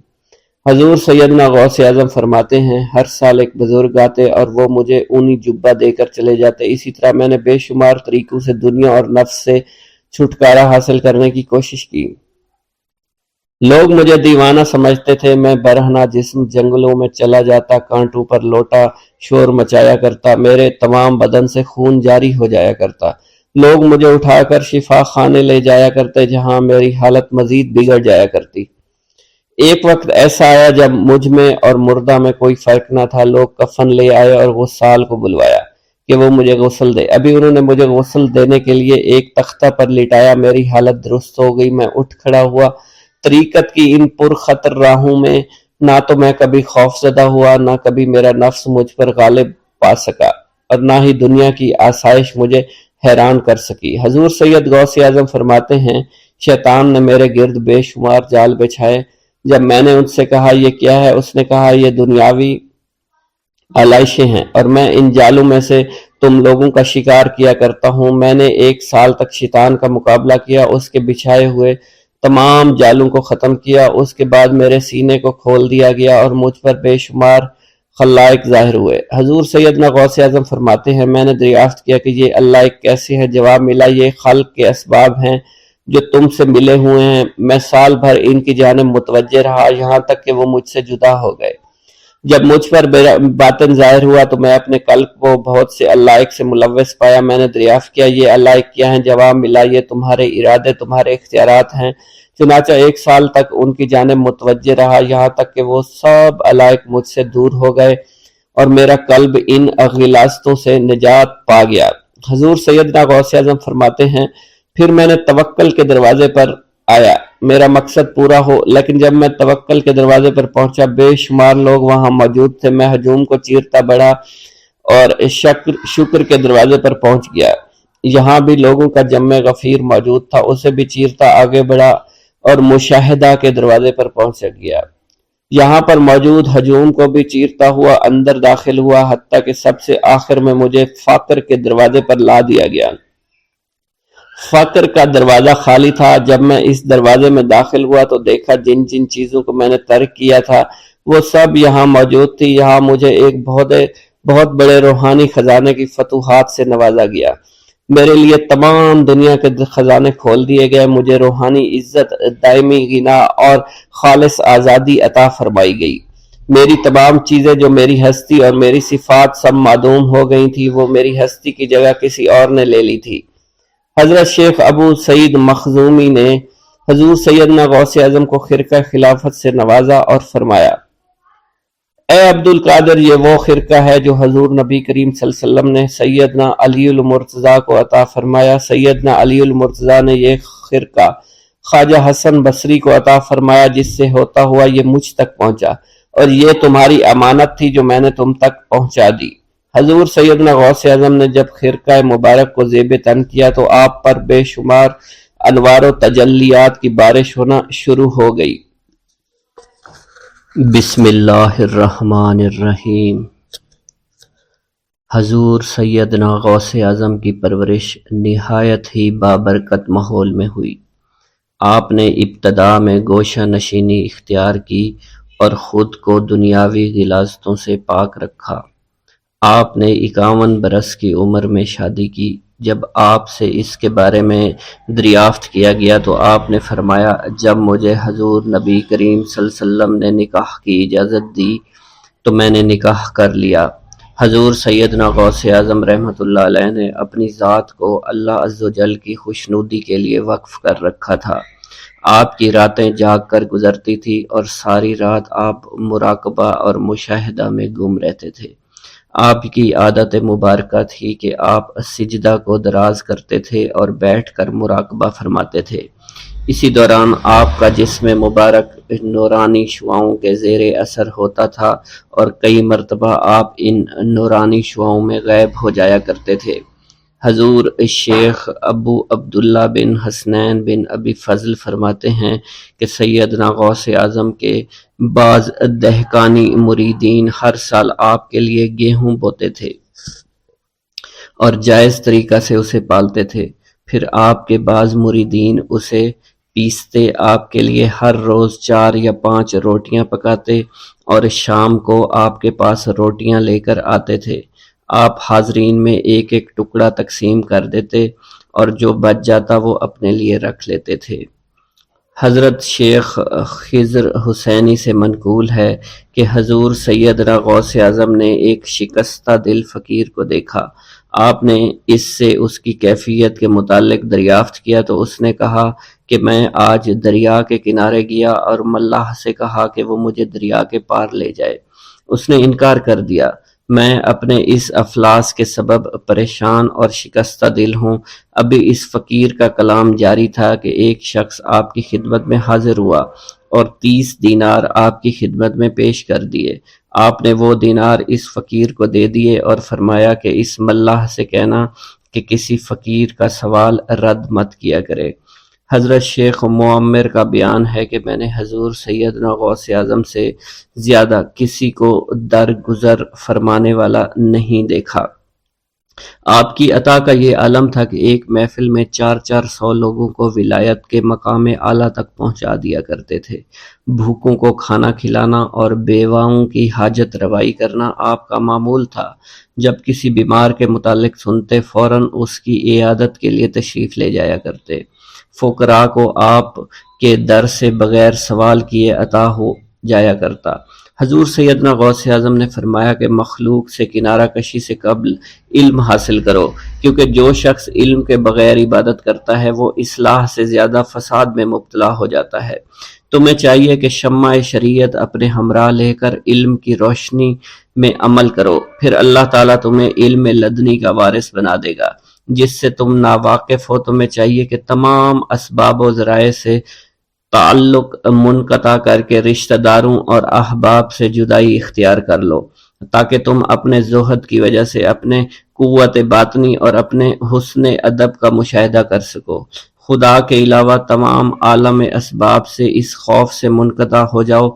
حضور سیدنا غوث اعظم فرماتے ہیں، ہر سال ایک بزرگ آتے اور وہ مجھے اونی جبہ دے کر چلے جاتے۔ اسی طرح میں نے بے شمار طریقوں سے دنیا اور نفس سے چھٹکارا حاصل کرنے کی کوشش کی۔ لوگ مجھے دیوانہ سمجھتے تھے، میں برہنہ جسم جنگلوں میں چلا جاتا، کانٹوں پر لوٹا شور مچایا کرتا، میرے تمام بدن سے خون جاری ہو جایا کرتا۔ لوگ مجھے اٹھا کر شفا خانے لے جایا کرتے جہاں میری حالت مزید بگڑ جایا کرتی۔ ایک وقت ایسا آیا جب مجھ میں اور مردہ میں کوئی فرق نہ تھا۔ لوگ کفن لے آئے اور غسال کو بلوایا کہ وہ مجھے غسل دے۔ ابھی انہوں نے مجھے غسل دینے کے لیے ایک تختہ پر لٹایا، میری حالت درست ہو گئی، میں اٹھ کھڑا ہوا۔ طریقت کی ان پرخطر راہوں میں نہ تو میں کبھی خوف زدہ ہوا، نہ کبھی میرا نفس مجھ پر غالب پا سکا اور نہ ہی دنیا کی آسائش مجھے حیران کر سکی۔ حضور سید غوث اعظم فرماتے ہیں، شیطان نے میرے گرد بے شمار جال بچھائے۔ جب میں نے ان سے کہا یہ کیا ہے، اس نے کہا یہ دنیاوی آلائشیں ہیں اور میں ان جالوں میں سے تم لوگوں کا شکار کیا کرتا ہوں۔ میں نے 1 سال تک شیطان کا مقابلہ کیا، اس کے بچھائے ہوئے تمام جالوں کو ختم کیا۔ اس کے بعد میرے سینے کو کھول دیا گیا اور مجھ پر بے شمار خلائق ظاہر ہوئے۔ حضور سیدنا غوث اعظم فرماتے ہیں، میں نے دریافت کیا کہ یہ اللہ کیسے ہے؟ جواب ملا، یہ خلق کے اسباب ہیں جو تم سے ملے ہوئے ہیں۔ میں سال بھر ان کی جانب متوجہ رہا یہاں تک کہ وہ مجھ سے جدا ہو گئے۔ جب مجھ پر باطن ظاہر ہوا تو میں اپنے قلب کو بہت سے علائق سے ملوث پایا۔ میں نے دریافت کیا یہ علائق کیا ہیں؟ جواب ملا، یہ تمہارے ارادے، تمہارے اختیارات ہیں۔ چنانچہ 1 سال تک ان کی جانب متوجہ رہا یہاں تک کہ وہ سب علائق مجھ سے دور ہو گئے اور میرا قلب ان غلاظتوں سے نجات پا گیا۔ حضور سیدنا غوث اعظم فرماتے ہیں، پھر میں نے توکل کے دروازے پر آیا، میرا مقصد پورا ہو، لیکن جب میں توکل کے دروازے پر پہنچا بے شمار لوگ وہاں موجود تھے۔ میں ہجوم کو چیرتا بڑھا اور شکر کے دروازے پر پہنچ گیا، یہاں بھی لوگوں کا جمع غفیر موجود تھا، اسے بھی چیرتا آگے بڑھا اور مشاہدہ کے دروازے پر پہنچ گیا۔ یہاں پر موجود ہجوم کو بھی چیرتا ہوا اندر داخل ہوا، حتیٰ کہ سب سے آخر میں مجھے فقر کے دروازے پر لا دیا گیا۔ فقر کا دروازہ خالی تھا۔ جب میں اس دروازے میں داخل ہوا تو دیکھا جن جن چیزوں کو میں نے ترک کیا تھا وہ سب یہاں موجود تھی۔ یہاں مجھے ایک بہت بڑے روحانی خزانے کی فتوحات سے نوازا گیا۔ میرے لیے تمام دنیا کے خزانے کھول دیے گئے۔ مجھے روحانی عزت، دائمی غنا اور خالص آزادی عطا فرمائی گئی۔ میری تمام چیزیں جو میری ہستی اور میری صفات سب معدوم ہو گئی تھی، وہ میری ہستی کی جگہ کسی اور نے لے لی تھی۔ حضرت شیخ ابو سعید مخزومی نے حضور سیدنا غوث اعظم کو خرقہ خلافت سے نوازا اور فرمایا: اے عبد القادر، یہ وہ خرقہ ہے جو حضور نبی کریم صلی اللہ علیہ وسلم نے سیدنا علی المرتضیٰ کو عطا فرمایا۔ سیدنا علی المرتضیٰ نے یہ خرقہ خواجہ حسن بصری کو عطا فرمایا، جس سے ہوتا ہوا یہ مجھ تک پہنچا، اور یہ تمہاری امانت تھی جو میں نے تم تک پہنچا دی۔ حضور سیدنا غوث اعظم نے جب خرقہ مبارک کو زیب تن کیا تو آپ پر بے شمار انوار و تجلیات کی بارش ہونا شروع ہو گئی۔ بسم اللہ الرحمن الرحیم۔ حضور سیدنا غوث اعظم کی پرورش نہایت ہی بابرکت ماحول میں ہوئی۔ آپ نے ابتدا میں گوشہ نشینی اختیار کی اور خود کو دنیاوی غلاظتوں سے پاک رکھا۔ آپ نے 51 برس کی عمر میں شادی کی۔ جب آپ سے اس کے بارے میں دریافت کیا گیا تو آپ نے فرمایا: جب مجھے حضور نبی کریم صلی اللہ علیہ وسلم نے نکاح کی اجازت دی تو میں نے نکاح کر لیا۔ حضور سیدنا غوث اعظم رحمۃ اللہ علیہ نے اپنی ذات کو اللہ عز و جل کی خوشنودی کے لیے وقف کر رکھا تھا۔ آپ کی راتیں جاگ کر گزرتی تھی اور ساری رات آپ مراقبہ اور مشاہدہ میں گم رہتے تھے۔ آپ کی عادت مبارکہ تھی کہ آپ سجدہ کو دراز کرتے تھے اور بیٹھ کر مراقبہ فرماتے تھے۔ اسی دوران آپ کا جسم مبارک نورانی شعاؤں کے زیر اثر ہوتا تھا اور کئی مرتبہ آپ ان نورانی شعاؤں میں غائب ہو جایا کرتے تھے۔ حضور شیخ ابو عبداللہ بن حسنین بن ابی فضل فرماتے ہیں کہ سیدنا غوث اعظم کے بعض دہقانی مریدین ہر سال آپ کے لیے گیہوں بوتے تھے اور جائز طریقہ سے اسے پالتے تھے۔ پھر آپ کے بعض مریدین اسے پیستے، آپ کے لیے ہر روز 4 یا 5 روٹیاں پکاتے اور شام کو آپ کے پاس روٹیاں لے کر آتے تھے۔ آپ حاضرین میں ایک ایک ٹکڑا تقسیم کر دیتے اور جو بچ جاتا وہ اپنے لیے رکھ لیتے تھے۔ حضرت شیخ خضر حسینی سے منقول ہے کہ حضور سیدنا غوث اعظم نے ایک شکستہ دل فقیر کو دیکھا۔ آپ نے اس سے اس کی کیفیت کے متعلق دریافت کیا تو اس نے کہا کہ میں آج دریا کے کنارے گیا اور ملاح سے کہا کہ وہ مجھے دریا کے پار لے جائے۔ اس نے انکار کر دیا۔ میں اپنے اس افلاس کے سبب پریشان اور شکستہ دل ہوں۔ ابھی اس فقیر کا کلام جاری تھا کہ ایک شخص آپ کی خدمت میں حاضر ہوا اور 30 دینار آپ کی خدمت میں پیش کر دیے۔ آپ نے وہ دینار اس فقیر کو دے دیے اور فرمایا کہ اس ملاح سے کہنا کہ کسی فقیر کا سوال رد مت کیا کرے۔ حضرت شیخ معمر کا بیان ہے کہ میں نے حضور سیدنا غوث اعظم سے زیادہ کسی کو درگزر فرمانے والا نہیں دیکھا۔ آپ کی عطا کا یہ عالم تھا کہ ایک محفل میں 400 لوگوں کو ولایت کے مقام اعلیٰ تک پہنچا دیا کرتے تھے۔ بھوکوں کو کھانا کھلانا اور بیواؤں کی حاجت روائی کرنا آپ کا معمول تھا۔ جب کسی بیمار کے متعلق سنتے فوراً اس کی عیادت کے لیے تشریف لے جایا کرتے۔ فقراء کو آپ کے در سے بغیر سوال کیے عطا ہو جایا کرتا۔ حضور سیدنا غوث اعظم نے فرمایا کہ مخلوق سے کنارہ کشی سے قبل علم حاصل کرو، کیونکہ جو شخص علم کے بغیر عبادت کرتا ہے وہ اصلاح سے زیادہ فساد میں مبتلا ہو جاتا ہے۔ تمہیں چاہیے کہ شمع شریعت اپنے ہمراہ لے کر علم کی روشنی میں عمل کرو، پھر اللہ تعالیٰ تمہیں علم لدنی کا وارث بنا دے گا۔ جس سے تم ناواقف ہو، تمہیں چاہیے کہ تمام اسباب و ذرائع سے تعلق منقطع کر کے رشتہ داروں اور احباب سے جدائی اختیار کر لو، تاکہ تم اپنے زہد کی وجہ سے اپنے قوت باطنی اور اپنے حسن ادب کا مشاہدہ کر سکو۔ خدا کے علاوہ تمام عالم اسباب سے اس خوف سے منقطع ہو جاؤ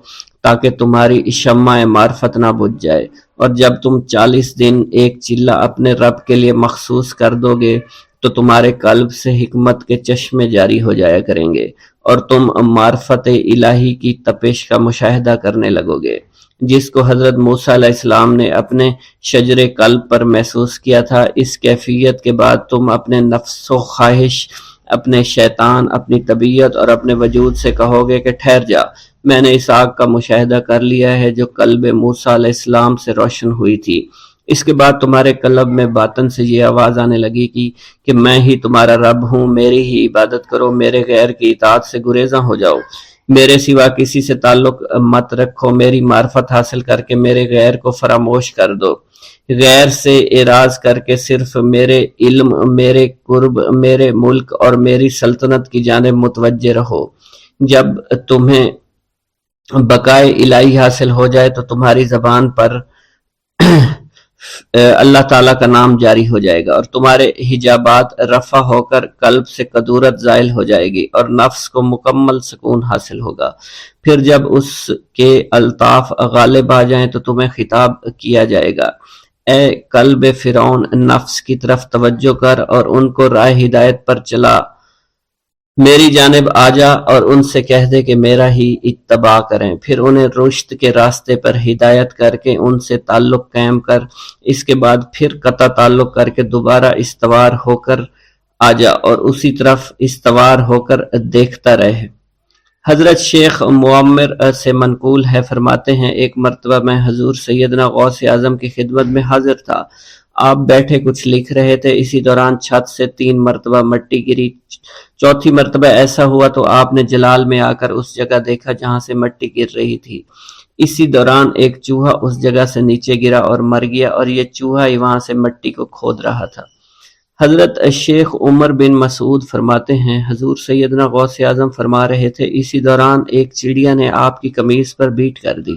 تاکہ تمہاری شمع معرفت نہ بجھ جائے، اور جب تم 40 دن ایک چلہ اپنے رب کے لیے مخصوص کر دو گے تو تمہارے قلب سے حکمت کے چشمے جاری ہو جایا کریں گے اور تم معرفت الہی کی تپش کا مشاہدہ کرنے لگو گے، جس کو حضرت موسیٰ علیہ السلام نے اپنے شجر قلب پر محسوس کیا تھا۔ اس کیفیت کے بعد تم اپنے نفس و خواہش، اپنے شیطان، اپنی طبیعت اور اپنے وجود سے کہو گے کہ ٹھہر جا، میں نے اس آگ کا مشاہدہ کر لیا ہے جو قلب موسیٰ علیہ السلام سے روشن ہوئی تھی۔ اس کے بعد تمہارے قلب میں باطن سے یہ آواز آنے لگی کہ میں ہی تمہارا رب ہوں، میری ہی عبادت کرو، میرے غیر کی اطاعت سے گریزاں ہو جاؤ، میرے سوا کسی سے تعلق مت رکھو، میری معرفت حاصل کر کے میرے غیر کو فراموش کر دو، غیر سے اعراض کر کے صرف میرے علم، میرے قرب، میرے ملک اور میری سلطنت کی جانب متوجہ رہو۔ جب تمہیں بقائے الہی حاصل ہو جائے تو تمہاری زبان پر اللہ تعالیٰ کا نام جاری ہو جائے گا اور تمہارے حجابات رفع ہو کر قلب سے کدورت زائل ہو جائے گی اور نفس کو مکمل سکون حاصل ہوگا۔ پھر جب اس کے الطاف غالب آ جائیں تو تمہیں خطاب کیا جائے گا، اے قلب فرعون، نفس کی طرف توجہ کر اور ان کو راہ ہدایت پر چلا، میری جانب آ جا اور ان سے کہہ دے کہ میرا ہی اتباع کریں، پھر انہیں رشد کے راستے پر ہدایت کر کے ان سے تعلق قائم کر، اس کے بعد پھر قطع تعلق کر کے دوبارہ استوار ہو کر آ جا اور اسی طرف استوار ہو کر دیکھتا رہے۔ حضرت شیخ معمر سے منقول ہے، فرماتے ہیں ایک مرتبہ میں حضور سیدنا غوث اعظم کی خدمت میں حاضر تھا، آپ بیٹھے کچھ لکھ رہے تھے، اسی دوران چھت سے 3 مرتبہ مٹی گری، چوتھی مرتبہ ایسا ہوا تو آپ نے جلال میں آ کر اس جگہ دیکھا جہاں سے مٹی گر رہی تھی، اسی دوران ایک چوہا اس جگہ سے نیچے گرا اور مر گیا اور یہ چوہا ہی وہاں سے مٹی کو کھود رہا تھا۔ حضرت شیخ عمر بن مسعود فرماتے ہیں حضور سیدنا غوث اعظم فرما رہے تھے، اسی دوران ایک چڑیا نے آپ کی قمیض پر بیٹ کر دی،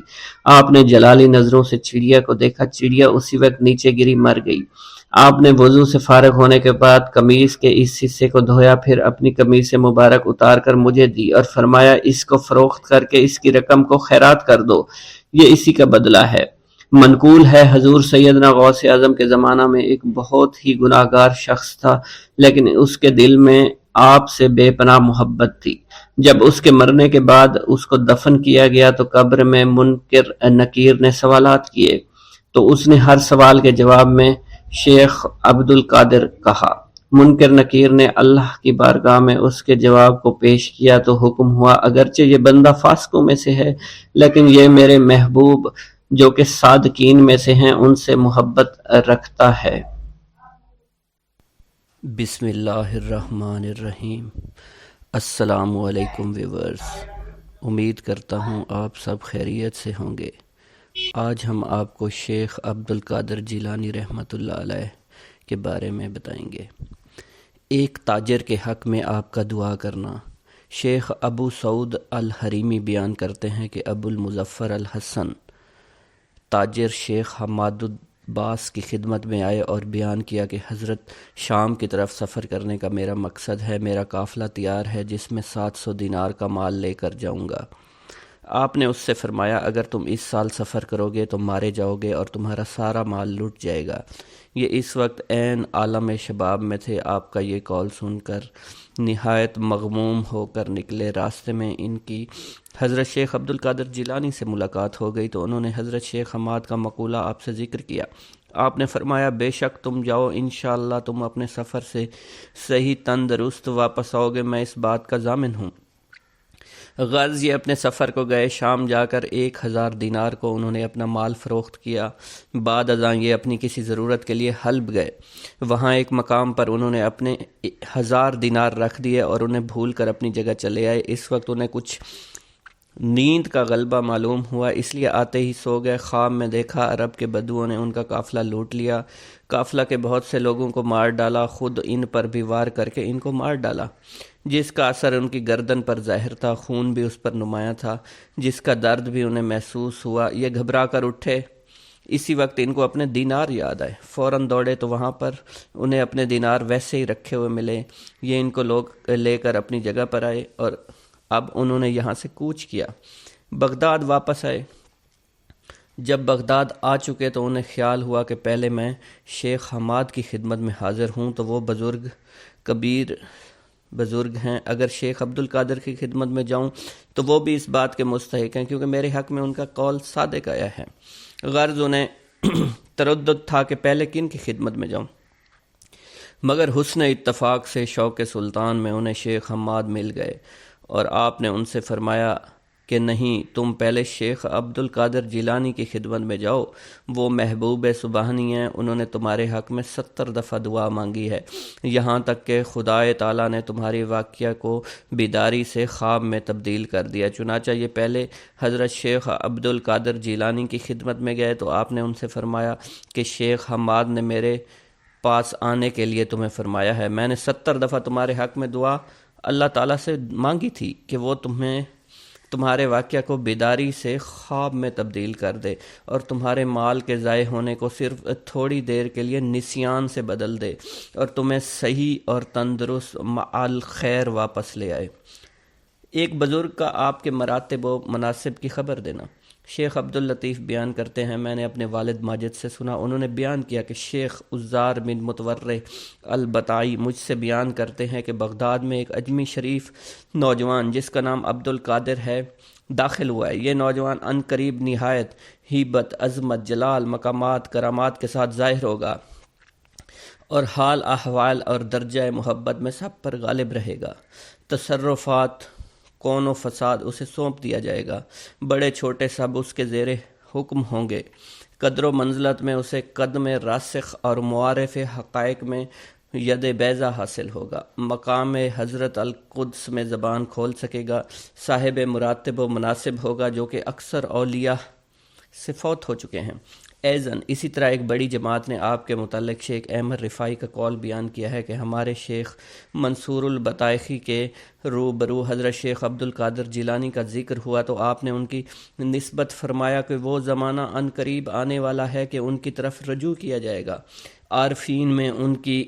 آپ نے جلالی نظروں سے چڑیا کو دیکھا، چڑیا اسی وقت نیچے گری، مر گئی۔ آپ نے وضو سے فارغ ہونے کے بعد قمیض کے اس حصے کو دھویا، پھر اپنی قمیض مبارک اتار کر مجھے دی اور فرمایا اس کو فروخت کر کے اس کی رقم کو خیرات کر دو، یہ اسی کا بدلہ ہے۔ منقول ہے حضور سیدنا غوث اعظم کے زمانہ میں ایک بہت ہی گناہگار شخص تھا، لیکن اس کے دل میں آپ سے بے پناہ محبت تھی۔ جب اس کے مرنے کے بعد اس کو دفن کیا گیا تو قبر میں منکر نکیر نے سوالات کیے، تو اس نے ہر سوال کے جواب میں شیخ عبد القادر کہا۔ منکر نکیر نے اللہ کی بارگاہ میں اس کے جواب کو پیش کیا تو حکم ہوا، اگرچہ یہ بندہ فاسقوں میں سے ہے لیکن یہ میرے محبوب جو کہ صادقین میں سے ہیں ان سے محبت رکھتا ہے۔ بسم اللہ الرحمن الرحیم۔ السلام علیکم ویورز، امید کرتا ہوں آپ سب خیریت سے ہوں گے۔ آج ہم آپ کو شیخ عبد القادر جیلانی رحمۃ اللہ علیہ کے بارے میں بتائیں گے۔ ایک تاجر کے حق میں آپ کا دعا کرنا۔ شیخ ابو سعود الحریمی بیان کرتے ہیں کہ ابو المظفر الحسن تاجر شیخ حماد الباس کی خدمت میں آئے اور بیان کیا کہ حضرت شام کی طرف سفر کرنے کا میرا مقصد ہے، میرا قافلہ تیار ہے جس میں 700 دینار کا مال لے کر جاؤں گا۔ آپ نے اس سے فرمایا اگر تم اس سال سفر کرو گے تو مارے جاؤ گے اور تمہارا سارا مال لٹ جائے گا۔ یہ اس وقت عین عالم شباب میں تھے۔ آپ کا یہ قول سن کر نہایت مغموم ہو کر نکلے۔ راستے میں ان کی حضرت شیخ عبد القادر جیلانی سے ملاقات ہو گئی تو انہوں نے حضرت شیخ حماد کا مقولہ آپ سے ذکر کیا۔ آپ نے فرمایا بے شک تم جاؤ، انشاءاللہ تم اپنے سفر سے صحیح تندرست واپس آؤ گے، میں اس بات کا ضامن ہوں۔ غرض یہ اپنے سفر کو گئے، شام جا کر 1000 دینار کو انہوں نے اپنا مال فروخت کیا۔ بعد ازاں یہ اپنی کسی ضرورت کے لیے حلب گئے، وہاں ایک مقام پر انہوں نے اپنے 1000 دینار رکھ دیے اور انہیں بھول کر اپنی جگہ چلے آئے۔ اس وقت انہیں کچھ نیند کا غلبہ معلوم ہوا، اس لیے آتے ہی سو گئے۔ خواب میں دیکھا عرب کے بدوؤں نے ان کا قافلہ لوٹ لیا، قافلہ کے بہت سے لوگوں کو مار ڈالا، خود ان پر بھی وار کر کے ان کو مار ڈالا، جس کا اثر ان کی گردن پر ظاہر تھا، خون بھی اس پر نمایاں تھا، جس کا درد بھی انہیں محسوس ہوا۔ یہ گھبرا کر اٹھے، اسی وقت ان کو اپنے دینار یاد آئے، فوراً دوڑے تو وہاں پر انہیں اپنے دینار ویسے ہی رکھے ہوئے ملے۔ یہ ان کو لوگ لے کر اپنی جگہ پر آئے اور اب انہوں نے یہاں سے کوچ کیا۔ بغداد واپس آئے۔ جب بغداد آ چکے تو انہیں خیال ہوا کہ پہلے میں شیخ حماد کی خدمت میں حاضر ہوں تو وہ کبیر بزرگ ہیں، اگر شیخ عبد القادر کی خدمت میں جاؤں تو وہ بھی اس بات کے مستحق ہیں کیونکہ میرے حق میں ان کا قول صادق آیا ہے۔ غرض انہیں تردد تھا کہ پہلے کن کی خدمت میں جاؤں، مگر حسن اتفاق سے شوق سلطان میں انہیں شیخ حماد مل گئے اور آپ نے ان سے فرمایا کہ نہیں، تم پہلے شیخ عبد القادر جیلانی کی خدمت میں جاؤ، وہ محبوب سبحانی ہیں، انہوں نے تمہارے حق میں 70 دفعہ دعا مانگی ہے، یہاں تک کہ خدا تعالیٰ نے تمہاری واقعہ کو بیداری سے خواب میں تبدیل کر دیا۔ چنانچہ یہ پہلے حضرت شیخ عبد القادر جیلانی کی خدمت میں گئے تو آپ نے ان سے فرمایا کہ شیخ حماد نے میرے پاس آنے کے لیے تمہیں فرمایا ہے، میں نے 70 دفعہ تمہارے حق میں دعا اللہ تعالیٰ سے مانگی تھی کہ وہ تمہارے واقعہ کو بیداری سے خواب میں تبدیل کر دے اور تمہارے مال کے ضائع ہونے کو صرف تھوڑی دیر کے لیے نسیان سے بدل دے اور تمہیں صحیح اور تندرست مع خیر واپس لے آئے۔ ایک بزرگ کا آپ کے مراتب و مناصب کی خبر دینا۔ شیخ عبداللطیف بیان کرتے ہیں، میں نے اپنے والد ماجد سے سنا، انہوں نے بیان کیا کہ شیخ عزار بن متورع البتائی مجھ سے بیان کرتے ہیں کہ بغداد میں ایک اجمی شریف نوجوان جس کا نام عبد القادر ہے داخل ہوا ہے۔ یہ نوجوان عن قریب نہایت ہیبت، عظمت، جلال، مقامات، کرامات کے ساتھ ظاہر ہوگا اور حال احوال اور درجہ محبت میں سب پر غالب رہے گا۔ تصرفات، کون و فساد اسے سونپ دیا جائے گا، بڑے چھوٹے سب اس کے زیر حکم ہوں گے۔ قدر و منزلت میں اسے قدم راسخ اور معارف حقائق میں ید بیضہ حاصل ہوگا۔ مقام حضرت القدس میں زبان کھول سکے گا، صاحب مراتب و مناصب ہوگا جو کہ اکثر اولیاء سے فوت ہو چکے ہیں۔ ایزن اسی طرح ایک بڑی جماعت نے آپ کے متعلق شیخ احمد رفاعی کا قول بیان کیا ہے کہ ہمارے شیخ منصور البطائخی کے روبرو حضرت شیخ عبد القادر جیلانی کا ذکر ہوا تو آپ نے ان کی نسبت فرمایا کہ وہ زمانہ عن قریب آنے والا ہے کہ ان کی طرف رجوع کیا جائے گا، عارفین میں ان کی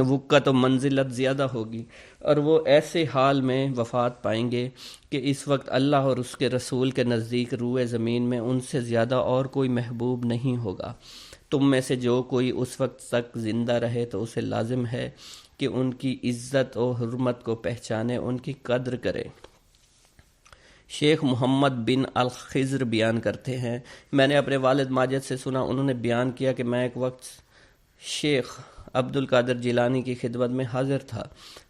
وقت و منزلت زیادہ ہوگی اور وہ ایسے حال میں وفات پائیں گے کہ اس وقت اللہ اور اس کے رسول کے نزدیک روئے زمین میں ان سے زیادہ اور کوئی محبوب نہیں ہوگا۔ تم میں سے جو کوئی اس وقت تک زندہ رہے تو اسے لازم ہے کہ ان کی عزت و حرمت کو پہچانے، ان کی قدر کرے۔ شیخ محمد بن الخضر بیان کرتے ہیں، میں نے اپنے والد ماجد سے سنا، انہوں نے بیان کیا کہ میں ایک وقت شیخ عبد القادر جیلانی کی خدمت میں حاضر تھا۔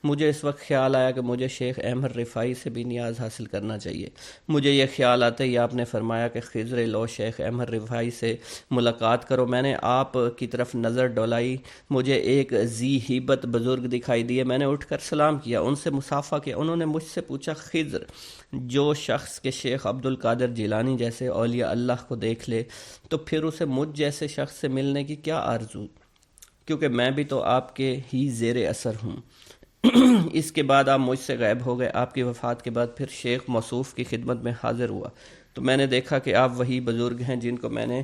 مجھے اس وقت خیال آیا کہ مجھے شیخ احمد رفاعی سے بھی نیاز حاصل کرنا چاہیے۔ مجھے یہ خیال آتے ہی آپ نے فرمایا کہ خضر لو شیخ احمد رفاعی سے ملاقات کرو۔ میں نے آپ کی طرف نظر ڈولائی، مجھے ایک ذی ہیبت بزرگ دکھائی دیے، میں نے اٹھ کر سلام کیا، ان سے مصافحہ کیا۔ انہوں نے مجھ سے پوچھا، خضر، جو شخص کے شیخ عبد القادر جیلانی جیسے اولیاء اللہ کو دیکھ لے تو پھر اسے مجھ جیسے شخص سے ملنے کی کیا آرزو، کیونکہ میں بھی تو آپ کے ہی زیر اثر ہوں۔ اس کے بعد آپ مجھ سے غائب ہو گئے۔ آپ کی وفات کے بعد پھر شیخ موصوف کی خدمت میں حاضر ہوا تو میں نے دیکھا کہ آپ وہی بزرگ ہیں جن کو میں نے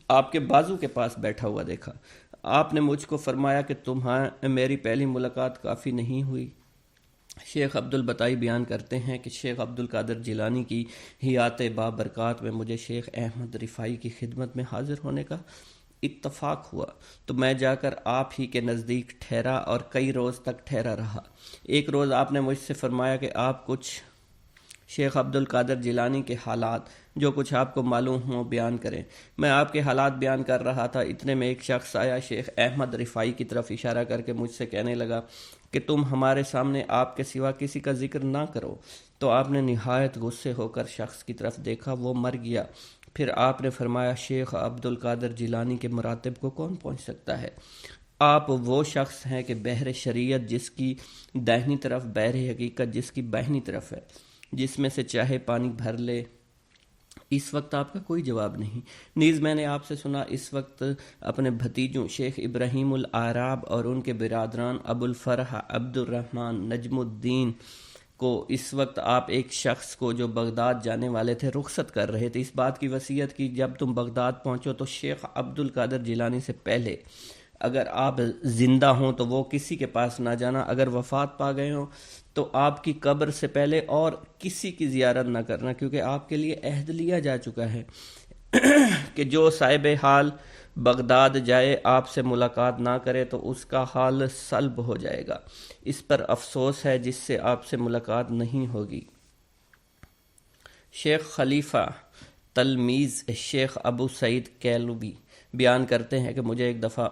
آپ کے بازو کے پاس بیٹھا ہوا دیکھا۔ آپ نے مجھ کو فرمایا کہ تمہیں میری پہلی ملاقات کافی نہیں ہوئی۔ شیخ عبد البتائی بیان کرتے ہیں کہ شیخ عبد القادر جیلانی کی حیات بابرکات میں مجھے شیخ احمد رفاعی کی خدمت میں حاضر ہونے کا اتفاق ہوا تو میں جا کر آپ ہی کے نزدیک ٹھہرا اور کئی روز تک ٹھہرا رہا۔ ایک روز آپ نے مجھ سے فرمایا کہ آپ کچھ شیخ عبد القادر جیلانی کے حالات جو کچھ آپ کو معلوم ہوں بیان کریں۔ میں آپ کے حالات بیان کر رہا تھا، اتنے میں ایک شخص آیا، شیخ احمد رفاعی کی طرف اشارہ کر کے مجھ سے کہنے لگا کہ تم ہمارے سامنے آپ کے سوا کسی کا ذکر نہ کرو۔ تو آپ نے نہایت غصے ہو کر شخص کی طرف دیکھا، وہ مر گیا۔ پھر آپ نے فرمایا، شیخ عبد القادر جیلانی کے مراتب کو کون پہنچ سکتا ہے؟ آپ وہ شخص ہیں کہ بحر شریعت جس کی داہنی طرف، بحر حقیقت جس کی بائنی طرف ہے، جس میں سے چاہے پانی بھر لے۔ اس وقت آپ کا کوئی جواب نہیں۔ نیز میں نے آپ سے سنا، اس وقت اپنے بھتیجوں شیخ ابراہیم العراب اور ان کے برادران ابو الفرح عبد الرحمن نجم الدین کو اس وقت آپ ایک شخص کو جو بغداد جانے والے تھے رخصت کر رہے تھے۔ اس بات کی وصیت کی جب تم بغداد پہنچو تو شیخ عبد القادر جیلانی سے پہلے اگر آپ زندہ ہوں تو وہ کسی کے پاس نہ جانا، اگر وفات پا گئے ہوں تو آپ کی قبر سے پہلے اور کسی کی زیارت نہ کرنا، کیونکہ آپ کے لیے عہد لیا جا چکا ہے کہ جو صاحب حال بغداد جائے آپ سے ملاقات نہ کرے تو اس کا حال سلب ہو جائے گا۔ اس پر افسوس ہے جس سے آپ سے ملاقات نہیں ہوگی۔ شیخ خلیفہ تلمیذ شیخ ابو سعید کیلوبی بیان کرتے ہیں کہ مجھے ایک دفعہ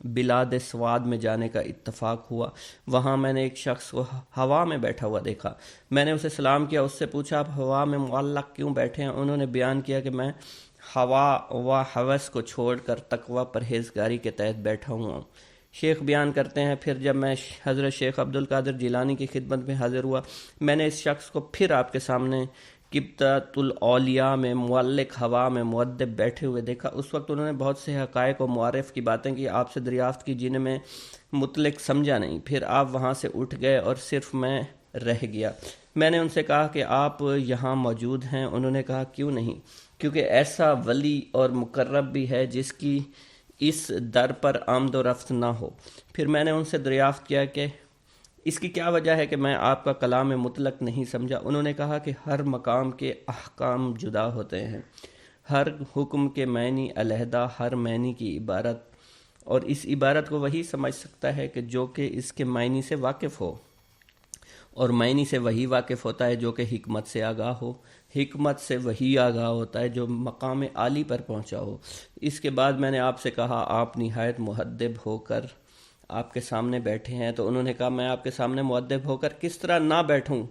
بلاد سواد میں جانے کا اتفاق ہوا۔ وہاں میں نے ایک شخص کو ہوا میں بیٹھا ہوا دیکھا۔ میں نے اسے سلام کیا، اس سے پوچھا آپ ہوا میں معلق کیوں بیٹھے ہیں؟ انہوں نے بیان کیا کہ میں ہوا و ہوس کو چھوڑ کر تقوی پرہیزگاری کے تحت بیٹھا ہوا ہوں۔ شیخ بیان کرتے ہیں پھر جب میں حضرت شیخ عبد القادر جیلانی کی خدمت میں حاضر ہوا، میں نے اس شخص کو پھر آپ کے سامنے قبطۃ الاولیاء میں معلق ہوا میں مؤدب بیٹھے ہوئے دیکھا۔ اس وقت انہوں نے بہت سے حقائق و معارف کی باتیں کی، آپ سے دریافت کی جنہیں میں مطلق سمجھا نہیں۔ پھر آپ وہاں سے اٹھ گئے اور صرف میں رہ گیا۔ میں نے ان سے کہا کہ آپ یہاں موجود ہیں؟ انہوں نے کہا کیوں نہیں، کیونکہ ایسا ولی اور مقرب بھی ہے جس کی اس در پر آمد و رفت نہ ہو۔ پھر میں نے ان سے دریافت کیا کہ اس کی کیا وجہ ہے کہ میں آپ کا کلام مطلق نہیں سمجھا؟ انہوں نے کہا کہ ہر مقام کے احکام جدا ہوتے ہیں، ہر حکم کے معنی علیحدہ، ہر معنی کی عبارت، اور اس عبارت کو وہی سمجھ سکتا ہے کہ جو کہ اس کے معنی سے واقف ہو، اور معنی سے وہی واقف ہوتا ہے جو کہ حکمت سے آگاہ ہو، حکمت سے وہی آگاہ ہوتا ہے جو مقام عالی پر پہنچا ہو۔ اس کے بعد میں نے آپ سے کہا آپ نہایت مہذب ہو کر آپ کے سامنے بیٹھے ہیں، تو انہوں نے کہا میں آپ کے سامنے مؤدب ہو کر کس طرح نہ بیٹھوں،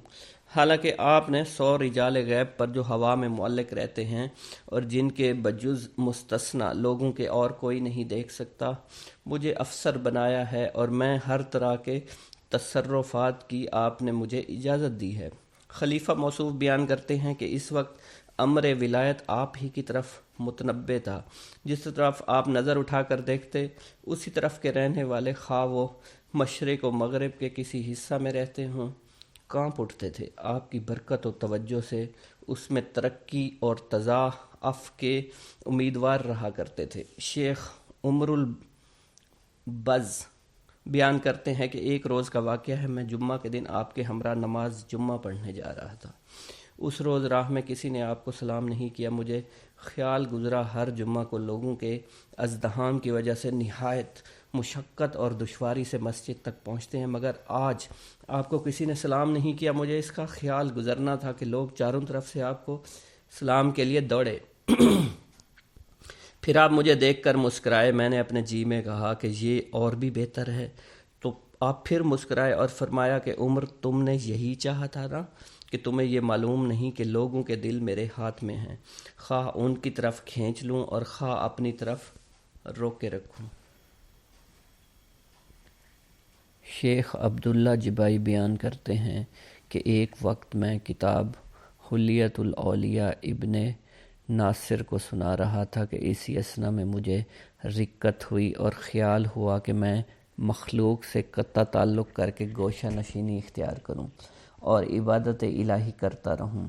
حالانکہ آپ نے 100 رجال غیب پر جو ہوا میں معلق رہتے ہیں اور جن کے بجز مستثنیٰ لوگوں کے اور کوئی نہیں دیکھ سکتا، مجھے افسر بنایا ہے اور میں ہر طرح کے تصرفات کی آپ نے مجھے اجازت دی ہے۔ خلیفہ موصوف بیان کرتے ہیں کہ اس وقت امر ولایت آپ ہی کی طرف متنبع تھا، جس طرف آپ نظر اٹھا کر دیکھتے اسی طرف کے رہنے والے خواہ وہ مشرق و مغرب کے کسی حصہ میں رہتے ہوں کانپ اٹھتے تھے۔ آپ کی برکت و توجہ سے اس میں ترقی اور تضاعف کے امیدوار رہا کرتے تھے۔ شیخ عمر البز بیان کرتے ہیں کہ ایک روز کا واقعہ ہے، میں جمعہ کے دن آپ کے ہمراہ نماز جمعہ پڑھنے جا رہا تھا۔ اس روز راہ میں کسی نے آپ کو سلام نہیں کیا۔ مجھے خیال گزرا ہر جمعہ کو لوگوں کے ازدحام کی وجہ سے نہایت مشقت اور دشواری سے مسجد تک پہنچتے ہیں، مگر آج آپ کو کسی نے سلام نہیں کیا۔ مجھے اس کا خیال گزرنا تھا کہ لوگ چاروں طرف سے آپ کو سلام کے لیے دوڑے۔ پھر آپ مجھے دیکھ کر مسکرائے۔ میں نے اپنے جی میں کہا کہ یہ اور بھی بہتر ہے، تو آپ پھر مسکرائے اور فرمایا کہ عمر تم نے یہی چاہا تھا نا، کہ تمہیں یہ معلوم نہیں کہ لوگوں کے دل میرے ہاتھ میں ہیں، خواہ ان کی طرف کھینچ لوں اور خواہ اپنی طرف روک کے رکھوں۔ شیخ عبداللہ جبائی بیان کرتے ہیں کہ ایک وقت میں کتاب حلیۃ الاولیاء ابن ناصر کو سنا رہا تھا کہ اسی اثنا میں مجھے رکت ہوئی اور خیال ہوا کہ میں مخلوق سے قطع تعلق کر کے گوشہ نشینی اختیار کروں اور عبادت الہی کرتا رہوں۔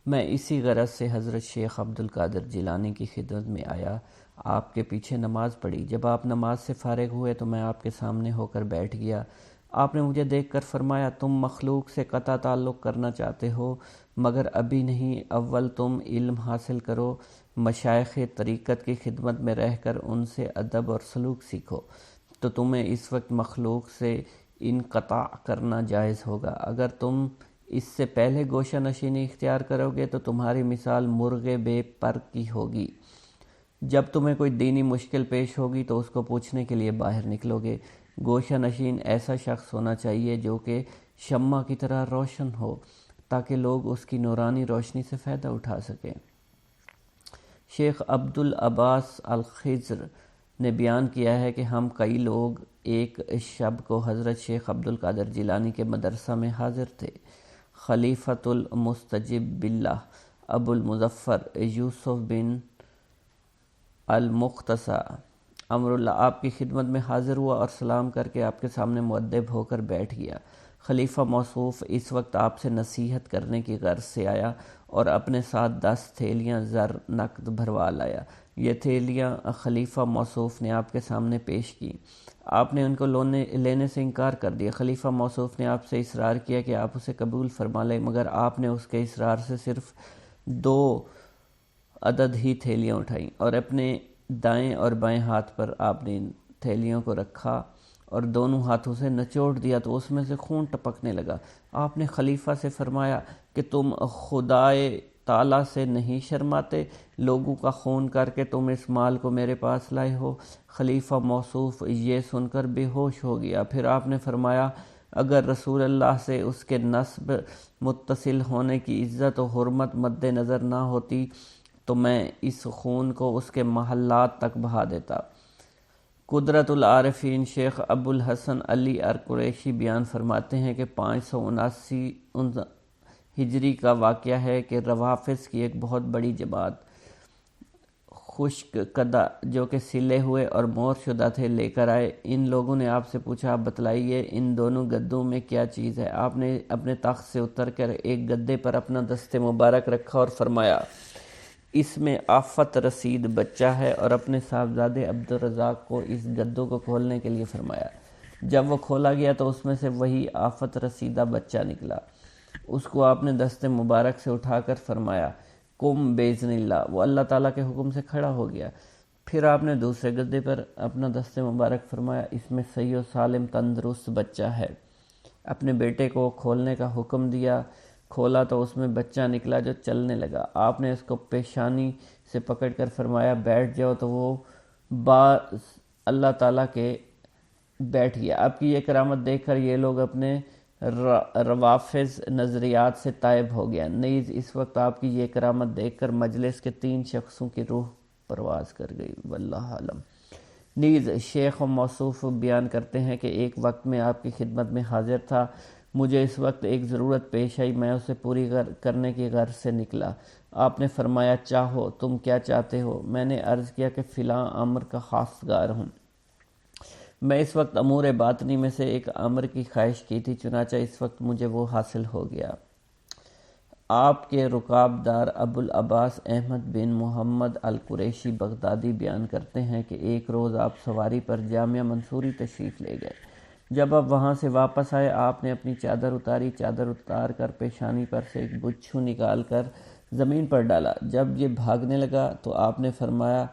میں اسی غرض سے حضرت شیخ عبد القادر جیلانی کی خدمت میں آیا، آپ کے پیچھے نماز پڑھی۔ جب آپ نماز سے فارغ ہوئے تو میں آپ کے سامنے ہو کر بیٹھ گیا۔ آپ نے مجھے دیکھ کر فرمایا تم مخلوق سے قطع تعلق کرنا چاہتے ہو، مگر ابھی نہیں، اول تم علم حاصل کرو، مشائخ طریقت کی خدمت میں رہ کر ان سے ادب اور سلوک سیکھو، تو تمہیں اس وقت مخلوق سے انقطاع کرنا جائز ہوگا۔ اگر تم اس سے پہلے گوشہ نشینی اختیار کرو گے تو تمہاری مثال مرغ بے پر کی ہوگی۔ جب تمہیں کوئی دینی مشکل پیش ہوگی تو اس کو پوچھنے کے لیے باہر نکلو گے۔ گوشہ نشین ایسا شخص ہونا چاہیے جو کہ شمع کی طرح روشن ہو، تاکہ لوگ اس کی نورانی روشنی سے فائدہ اٹھا سکیں۔ شیخ عبد العباس الخضر نے بیان کیا ہے کہ ہم کئی لوگ ایک شب کو حضرت شیخ عبد القادر جیلانی کے مدرسہ میں حاضر تھے۔ خلیفۃ المستجب باللہ ابو المظفر یوسف بن المختصہ امر اللہ آپ کی خدمت میں حاضر ہوا اور سلام کر کے آپ کے سامنے مؤدب ہو کر بیٹھ گیا۔ خلیفہ موصوف اس وقت آپ سے نصیحت کرنے کی غرض سے آیا اور اپنے ساتھ 10 تھیلیاں زر نقد بھروا لایا، یہ تھیلیاں خلیفہ موصوف نے آپ کے سامنے پیش کی۔ آپ نے ان کو لینے سے انکار کر دیا۔ خلیفہ موصوف نے آپ سے اصرار کیا کہ آپ اسے قبول فرما لیں، مگر آپ نے اس کے اصرار سے صرف 2 عدد ہی تھیلیاں اٹھائیں، اور اپنے دائیں اور بائیں ہاتھ پر آپ نے ان تھیلیوں کو رکھا اور دونوں ہاتھوں سے نچوڑ دیا تو اس میں سے خون ٹپکنے لگا۔ آپ نے خلیفہ سے فرمایا کہ تم خدائے تعالیٰ سے نہیں شرماتے؟ لوگوں کا خون کر کے تم اس مال کو میرے پاس لائے ہو۔ خلیفہ موصوف یہ سن کر بے ہوش ہو گیا۔ پھر آپ نے فرمایا اگر رسول اللہ سے اس کے نسب متصل ہونے کی عزت و حرمت مد نظر نہ ہوتی تو میں اس خون کو اس کے محلات تک بہا دیتا۔ قدرت العارفین شیخ ابو الحسن علی ارقریشی بیان فرماتے ہیں کہ 579 ہجری کا واقعہ ہے کہ روافظ کی ایک بہت بڑی جماعت خشک کدہ جو کہ سلے ہوئے اور مور شدہ تھے لے کر آئے۔ ان لوگوں نے آپ سے پوچھا آپ بتلائیے ان دونوں گدوں میں کیا چیز ہے؟ آپ نے اپنے تخت سے اتر کر ایک گدے پر اپنا دست مبارک رکھا اور فرمایا اس میں آفت رسید بچہ ہے، اور اپنے صاحبزادے عبدالرزاق کو اس گدوں کو کھولنے کے لیے فرمایا۔ جب وہ کھولا گیا تو اس میں سے وہی آفت رسیدہ بچہ نکلا۔ اس کو آپ نے دست مبارک سے اٹھا کر فرمایا قم باذن اللہ، وہ اللہ تعالیٰ کے حکم سے کھڑا ہو گیا۔ پھر آپ نے دوسرے گدے پر اپنا دست مبارک فرمایا اس میں صحیح و سالم تندرست بچہ ہے۔ اپنے بیٹے کو کھولنے کا حکم دیا، کھولا تو اس میں بچہ نکلا جو چلنے لگا۔ آپ نے اس کو پیشانی سے پکڑ کر فرمایا بیٹھ جاؤ، تو وہ اللہ تعالیٰ کے بیٹھ گیا۔ آپ کی یہ کرامت دیکھ کر یہ لوگ اپنے روافظ نظریات سے تائب ہو گیا۔ نیز اس وقت آپ کی یہ کرامت دیکھ کر مجلس کے 3 شخصوں کی روح پرواز کر گئی، واللہ عالم۔ نیز شیخ و موصوف بیان کرتے ہیں کہ ایک وقت میں آپ کی خدمت میں حاضر تھا، مجھے اس وقت ایک ضرورت پیش آئی، میں اسے پوری کرنے کی غرض سے نکلا۔ آپ نے فرمایا چاہو، تم کیا چاہتے ہو؟ میں نے عرض کیا کہ فلاں امر کا خواستگار ہوں۔ میں اس وقت امور باطنی میں سے ایک امر کی خواہش کی تھی، چنانچہ اس وقت مجھے وہ حاصل ہو گیا۔ آپ کے رکابدار ابو العباس احمد بن محمد القریشی بغدادی بیان کرتے ہیں کہ ایک روز آپ سواری پر جامعہ منصوری تشریف لے گئے۔ جب آپ وہاں سے واپس آئے آپ نے اپنی چادر اتاری، چادر اتار کر پیشانی پر سے ایک بچھو نکال کر زمین پر ڈالا۔ جب یہ بھاگنے لگا تو آپ نے فرمایا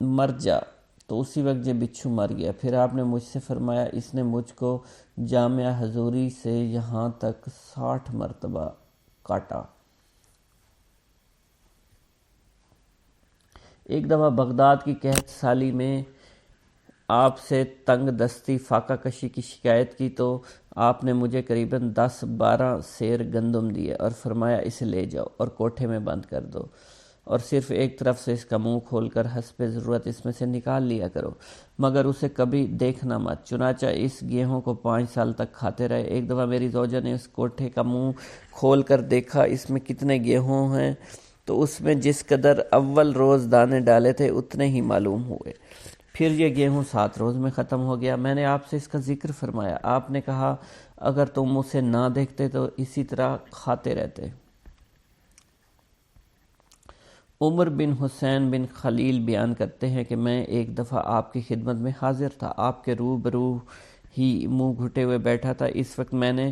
مر جا، تو اسی وقت یہ بچھو مر گیا۔ پھر آپ نے مجھ سے فرمایا اس نے مجھ کو جامعہ حضوری سے یہاں تک 60 مرتبہ کاٹا۔ ایک دفعہ بغداد کی قحط سالی میں آپ سے تنگ دستی فاقہ کشی کی شکایت کی تو آپ نے مجھے قریباً 10-12 سیر گندم دیے اور فرمایا اسے لے جاؤ اور کوٹھے میں بند کر دو، اور صرف ایک طرف سے اس کا منہ کھول کر حسب ضرورت اس میں سے نکال لیا کرو، مگر اسے کبھی دیکھنا مت۔ چنانچہ اس گیہوں کو 5 سال تک کھاتے رہے۔ ایک دفعہ میری زوجہ نے اس کوٹھے کا منہ کھول کر دیکھا اس میں کتنے گیہوں ہیں، تو اس میں جس قدر اول روز دانے ڈالے تھے اتنے ہی معلوم ہوئے۔ پھر یہ گیہوں 7 روز میں ختم ہو گیا۔ میں نے آپ سے اس کا ذکر فرمایا، آپ نے کہا اگر تم اسے نہ دیکھتے تو اسی طرح کھاتے رہتے۔ عمر بن حسین بن خلیل بیان کرتے ہیں کہ میں ایک دفعہ آپ کی خدمت میں حاضر تھا، آپ کے روبرو ہی منہ گھٹے ہوئے بیٹھا تھا۔ اس وقت میں نے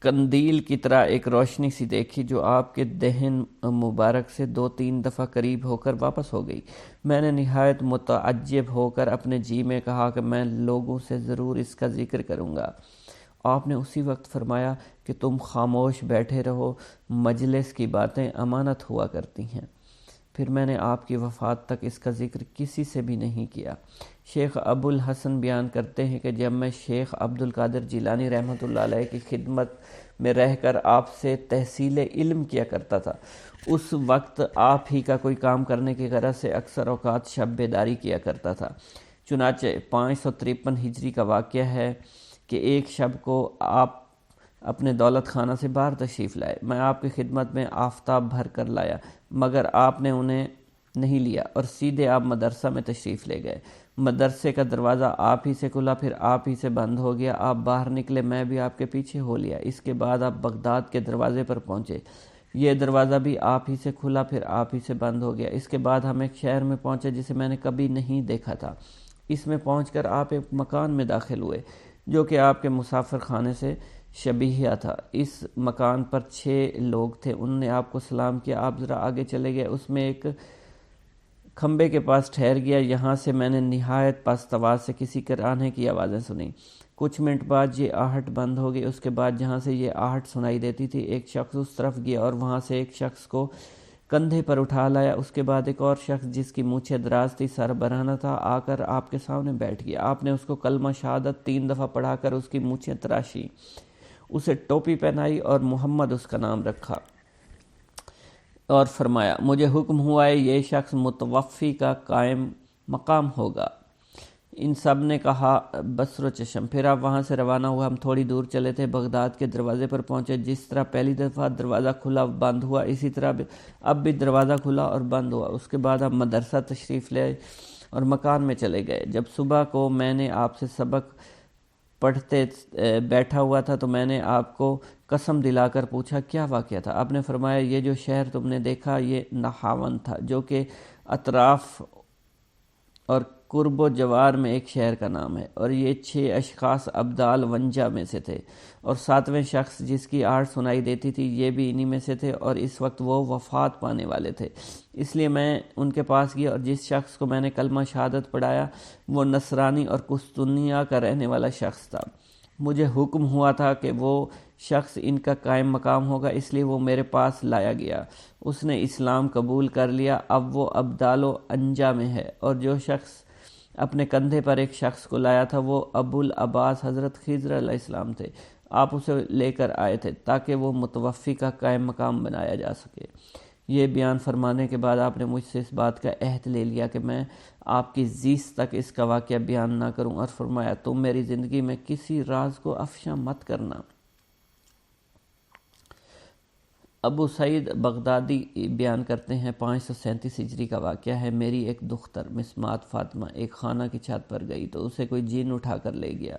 قندیل کی طرح ایک روشنی سی دیکھی جو آپ کے دہن مبارک سے 2-3 دفعہ قریب ہو کر واپس ہو گئی۔ میں نے نہایت متعجب ہو کر اپنے جی میں کہا کہ میں لوگوں سے ضرور اس کا ذکر کروں گا۔ آپ نے اسی وقت فرمایا کہ تم خاموش بیٹھے رہو، مجلس کی باتیں امانت ہوا کرتی ہیں۔ پھر میں نے آپ کی وفات تک اس کا ذکر کسی سے بھی نہیں کیا۔ شیخ ابو الحسن بیان کرتے ہیں کہ جب میں شیخ عبد القادر جیلانی رحمۃ اللہ علیہ کی خدمت میں رہ کر آپ سے تحصیل علم کیا کرتا تھا، اس وقت آپ ہی کا کوئی کام کرنے کی غرض سے اکثر اوقات شب بیداری کیا کرتا تھا۔ چنانچہ 553 ہجری کا واقعہ ہے کہ ایک شب کو آپ اپنے دولت خانہ سے باہر تشریف لائے۔ میں آپ کی خدمت میں آفتاب بھر کر لایا، مگر آپ نے انہیں نہیں لیا اور سیدھے آپ مدرسہ میں تشریف لے گئے۔ مدرسے کا دروازہ آپ ہی سے کھلا، پھر آپ ہی سے بند ہو گیا۔ آپ باہر نکلے، میں بھی آپ کے پیچھے ہو لیا۔ اس کے بعد آپ بغداد کے دروازے پر پہنچے۔ یہ دروازہ بھی آپ ہی سے کھلا پھر آپ ہی سے بند ہو گیا۔ اس کے بعد ہم ایک شہر میں پہنچے جسے میں نے کبھی نہیں دیکھا تھا۔ اس میں پہنچ کر آپ ایک مکان میں داخل ہوئے جو کہ آپ کے مسافر خانے سے شبیہ تھا۔ اس مکان پر 6 لوگ تھے۔ انہوں نے آپ کو سلام کیا، آپ ذرا آگے چلے گئے۔ اس میں ایک کھمبے کے پاس ٹھہر گیا۔ یہاں سے میں نے نہایت پست آواز سے کسی کرانے کی آوازیں سنیں۔ کچھ منٹ بعد یہ آہٹ بند ہو گئی۔ اس کے بعد جہاں سے یہ آہٹ سنائی دیتی تھی ایک شخص اس طرف گیا اور وہاں سے ایک شخص کو کندھے پر اٹھا لایا۔ اس کے بعد ایک اور شخص جس کی مونچھیں دراز تھی، سر برہنہ تھا، آ کر آپ کے سامنے بیٹھ گیا۔ آپ نے اس کو کلمہ شہادت 3 دفعہ پڑھا کر اس کی مونچھیں تراشی، اسے ٹوپی پہنائی اور محمد اس کا نام رکھا اور فرمایا مجھے حکم ہوا ہے یہ شخص متوفی کا قائم مقام ہوگا۔ ان سب نے کہا بصر و چشم۔ پھر آپ وہاں سے روانہ ہوا۔ ہم تھوڑی دور چلے تھے، بغداد کے دروازے پر پہنچے۔ جس طرح پہلی دفعہ دروازہ کھلا بند ہوا، اسی طرح اب بھی دروازہ کھلا اور بند ہوا۔ اس کے بعد ہم مدرسہ تشریف لے اور مکان میں چلے گئے۔ جب صبح کو میں نے آپ سے سبق پڑھتے بیٹھا ہوا تھا تو میں نے آپ کو قسم دلا کر پوچھا کیا واقعہ تھا؟ آپ نے فرمایا یہ جو شہر تم نے دیکھا یہ نہاون تھا، جو کہ اطراف اور قرب و جوار میں ایک شہر کا نام ہے، اور یہ 6 اشخاص ابدال ونجا میں سے تھے، اور 7ویں شخص جس کی آہٹ سنائی دیتی تھی یہ بھی انہی میں سے تھے، اور اس وقت وہ وفات پانے والے تھے۔ اس لیے میں ان کے پاس گیا، اور جس شخص کو میں نے کلمہ شہادت پڑھایا وہ نصرانی اور قسطنطنیہ کا رہنے والا شخص تھا۔ مجھے حکم ہوا تھا کہ وہ شخص ان کا قائم مقام ہوگا، اس لیے وہ میرے پاس لایا گیا۔ اس نے اسلام قبول کر لیا، اب وہ ابدال و انجا میں ہے۔ اور جو شخص اپنے کندھے پر ایک شخص کو لایا تھا وہ ابو العباس حضرت خضر علیہ السلام تھے۔ آپ اسے لے کر آئے تھے تاکہ وہ متوفی کا قائم مقام بنایا جا سکے۔ یہ بیان فرمانے کے بعد آپ نے مجھ سے اس بات کا عہد لے لیا کہ میں آپ کی زیست تک اس کا واقعہ بیان نہ کروں، اور فرمایا تم میری زندگی میں کسی راز کو افشا مت کرنا۔ ابو سعید بغدادی بیان کرتے ہیں 537 ہجری کا واقعہ ہے۔ میری ایک دختر مسمات فاطمہ ایک خانہ کی چھت پر گئی تو اسے کوئی جن اٹھا کر لے گیا۔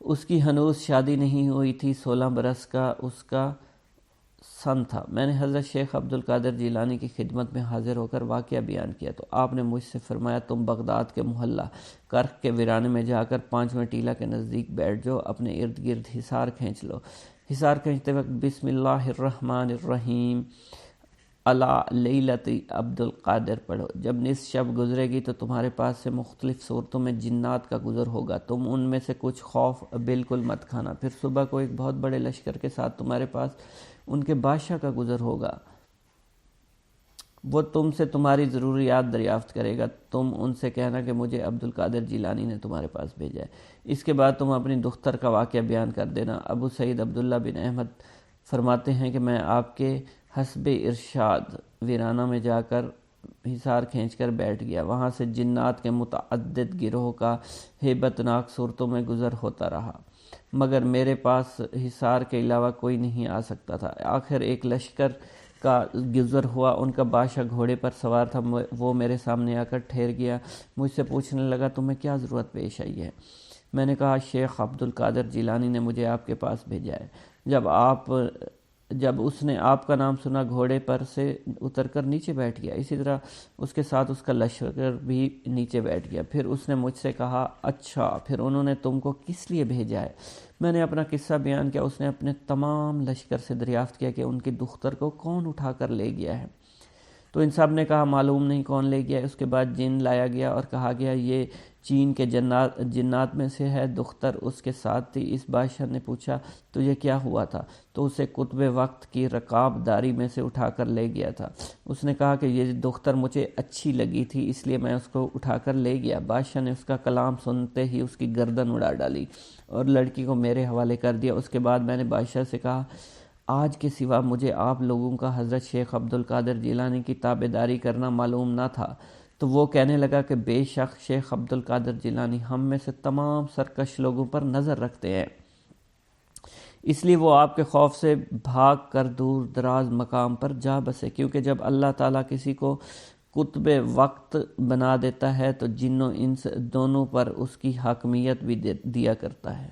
اس کی ہنوز شادی نہیں ہوئی تھی، 16 برس کا اس کا سن تھا۔ میں نے حضرت شیخ عبد القادر جیلانی کی خدمت میں حاضر ہو کر واقعہ بیان کیا تو آپ نے مجھ سے فرمایا تم بغداد کے محلہ کرخ کے ویرانے میں جا کر 5ویں ٹیلہ کے نزدیک بیٹھ جاؤ، اپنے ارد گرد حصار کھینچ لو۔ حصار کھینچتے وقت بسم اللہ الرحمن الرحیم علی لیلۃ عبد القادر پڑھو۔ جب نصف شب گزرے گی تو تمہارے پاس سے مختلف صورتوں میں جنات کا گزر ہوگا، تم ان میں سے کچھ خوف بالکل مت کھانا۔ پھر صبح کو ایک بہت بڑے لشکر کے ساتھ تمہارے پاس ان کے بادشاہ کا گزر ہوگا، وہ تم سے تمہاری ضروریات دریافت کرے گا، تم ان سے کہنا کہ مجھے عبد القادر جیلانی نے تمہارے پاس بھیجا ہے۔ اس کے بعد تم اپنی دختر کا واقعہ بیان کر دینا۔ ابو سعید عبداللہ بن احمد فرماتے ہیں کہ میں آپ کے حسب ارشاد ویرانہ میں جا کر حصار کھینچ کر بیٹھ گیا۔ وہاں سے جنات کے متعدد گروہ کا ہیبت ناک صورتوں میں گزر ہوتا رہا، مگر میرے پاس حصار کے علاوہ کوئی نہیں آ سکتا تھا۔ آخر ایک لشکر کا گزر ہوا، ان کا بادشاہ گھوڑے پر سوار تھا، وہ میرے سامنے آ کر ٹھہر گیا، مجھ سے پوچھنے لگا تمہیں کیا ضرورت پیش آئی ہے؟ میں نے کہا شیخ عبد القادر جیلانی نے مجھے آپ کے پاس بھیجا ہے۔ جب اس نے آپ کا نام سنا گھوڑے پر سے اتر کر نیچے بیٹھ گیا، اسی طرح اس کے ساتھ اس کا لشکر بھی نیچے بیٹھ گیا۔ پھر اس نے مجھ سے کہا اچھا پھر انہوں نے تم کو کس لیے بھیجا ہے؟ میں نے اپنا قصہ بیان کیا۔ اس نے اپنے تمام لشکر سے دریافت کیا کہ ان کی دختر کو کون اٹھا کر لے گیا ہے، تو ان سب نے کہا معلوم نہیں کون لے گیا۔ اس کے بعد جن لایا گیا اور کہا گیا یہ چین کے جنات میں سے ہے، دختر اس کے ساتھ تھی۔ اس بادشاہ نے پوچھا تو یہ کیا ہوا تھا؟ تو اسے قطب وقت کی رکاب داری میں سے اٹھا کر لے گیا تھا۔ اس نے کہا کہ یہ دختر مجھے اچھی لگی تھی اس لیے میں اس کو اٹھا کر لے گیا۔ بادشاہ نے اس کا کلام سنتے ہی اس کی گردن اڑا ڈالی اور لڑکی کو میرے حوالے کر دیا۔ اس کے بعد میں نے بادشاہ سے کہا آج کے سوا مجھے آپ لوگوں کا حضرت شیخ عبد القادر جیلانی کی تابعداری کرنا معلوم نہ تھا۔ تو وہ کہنے لگا کہ بے شک شیخ عبد القادر جیلانی ہم میں سے تمام سرکش لوگوں پر نظر رکھتے ہیں، اس لیے وہ آپ کے خوف سے بھاگ کر دور دراز مقام پر جا بسے، کیونکہ جب اللہ تعالیٰ کسی کو قطب وقت بنا دیتا ہے تو جن و انس دونوں پر اس کی حاکمیت بھی دیا کرتا ہے۔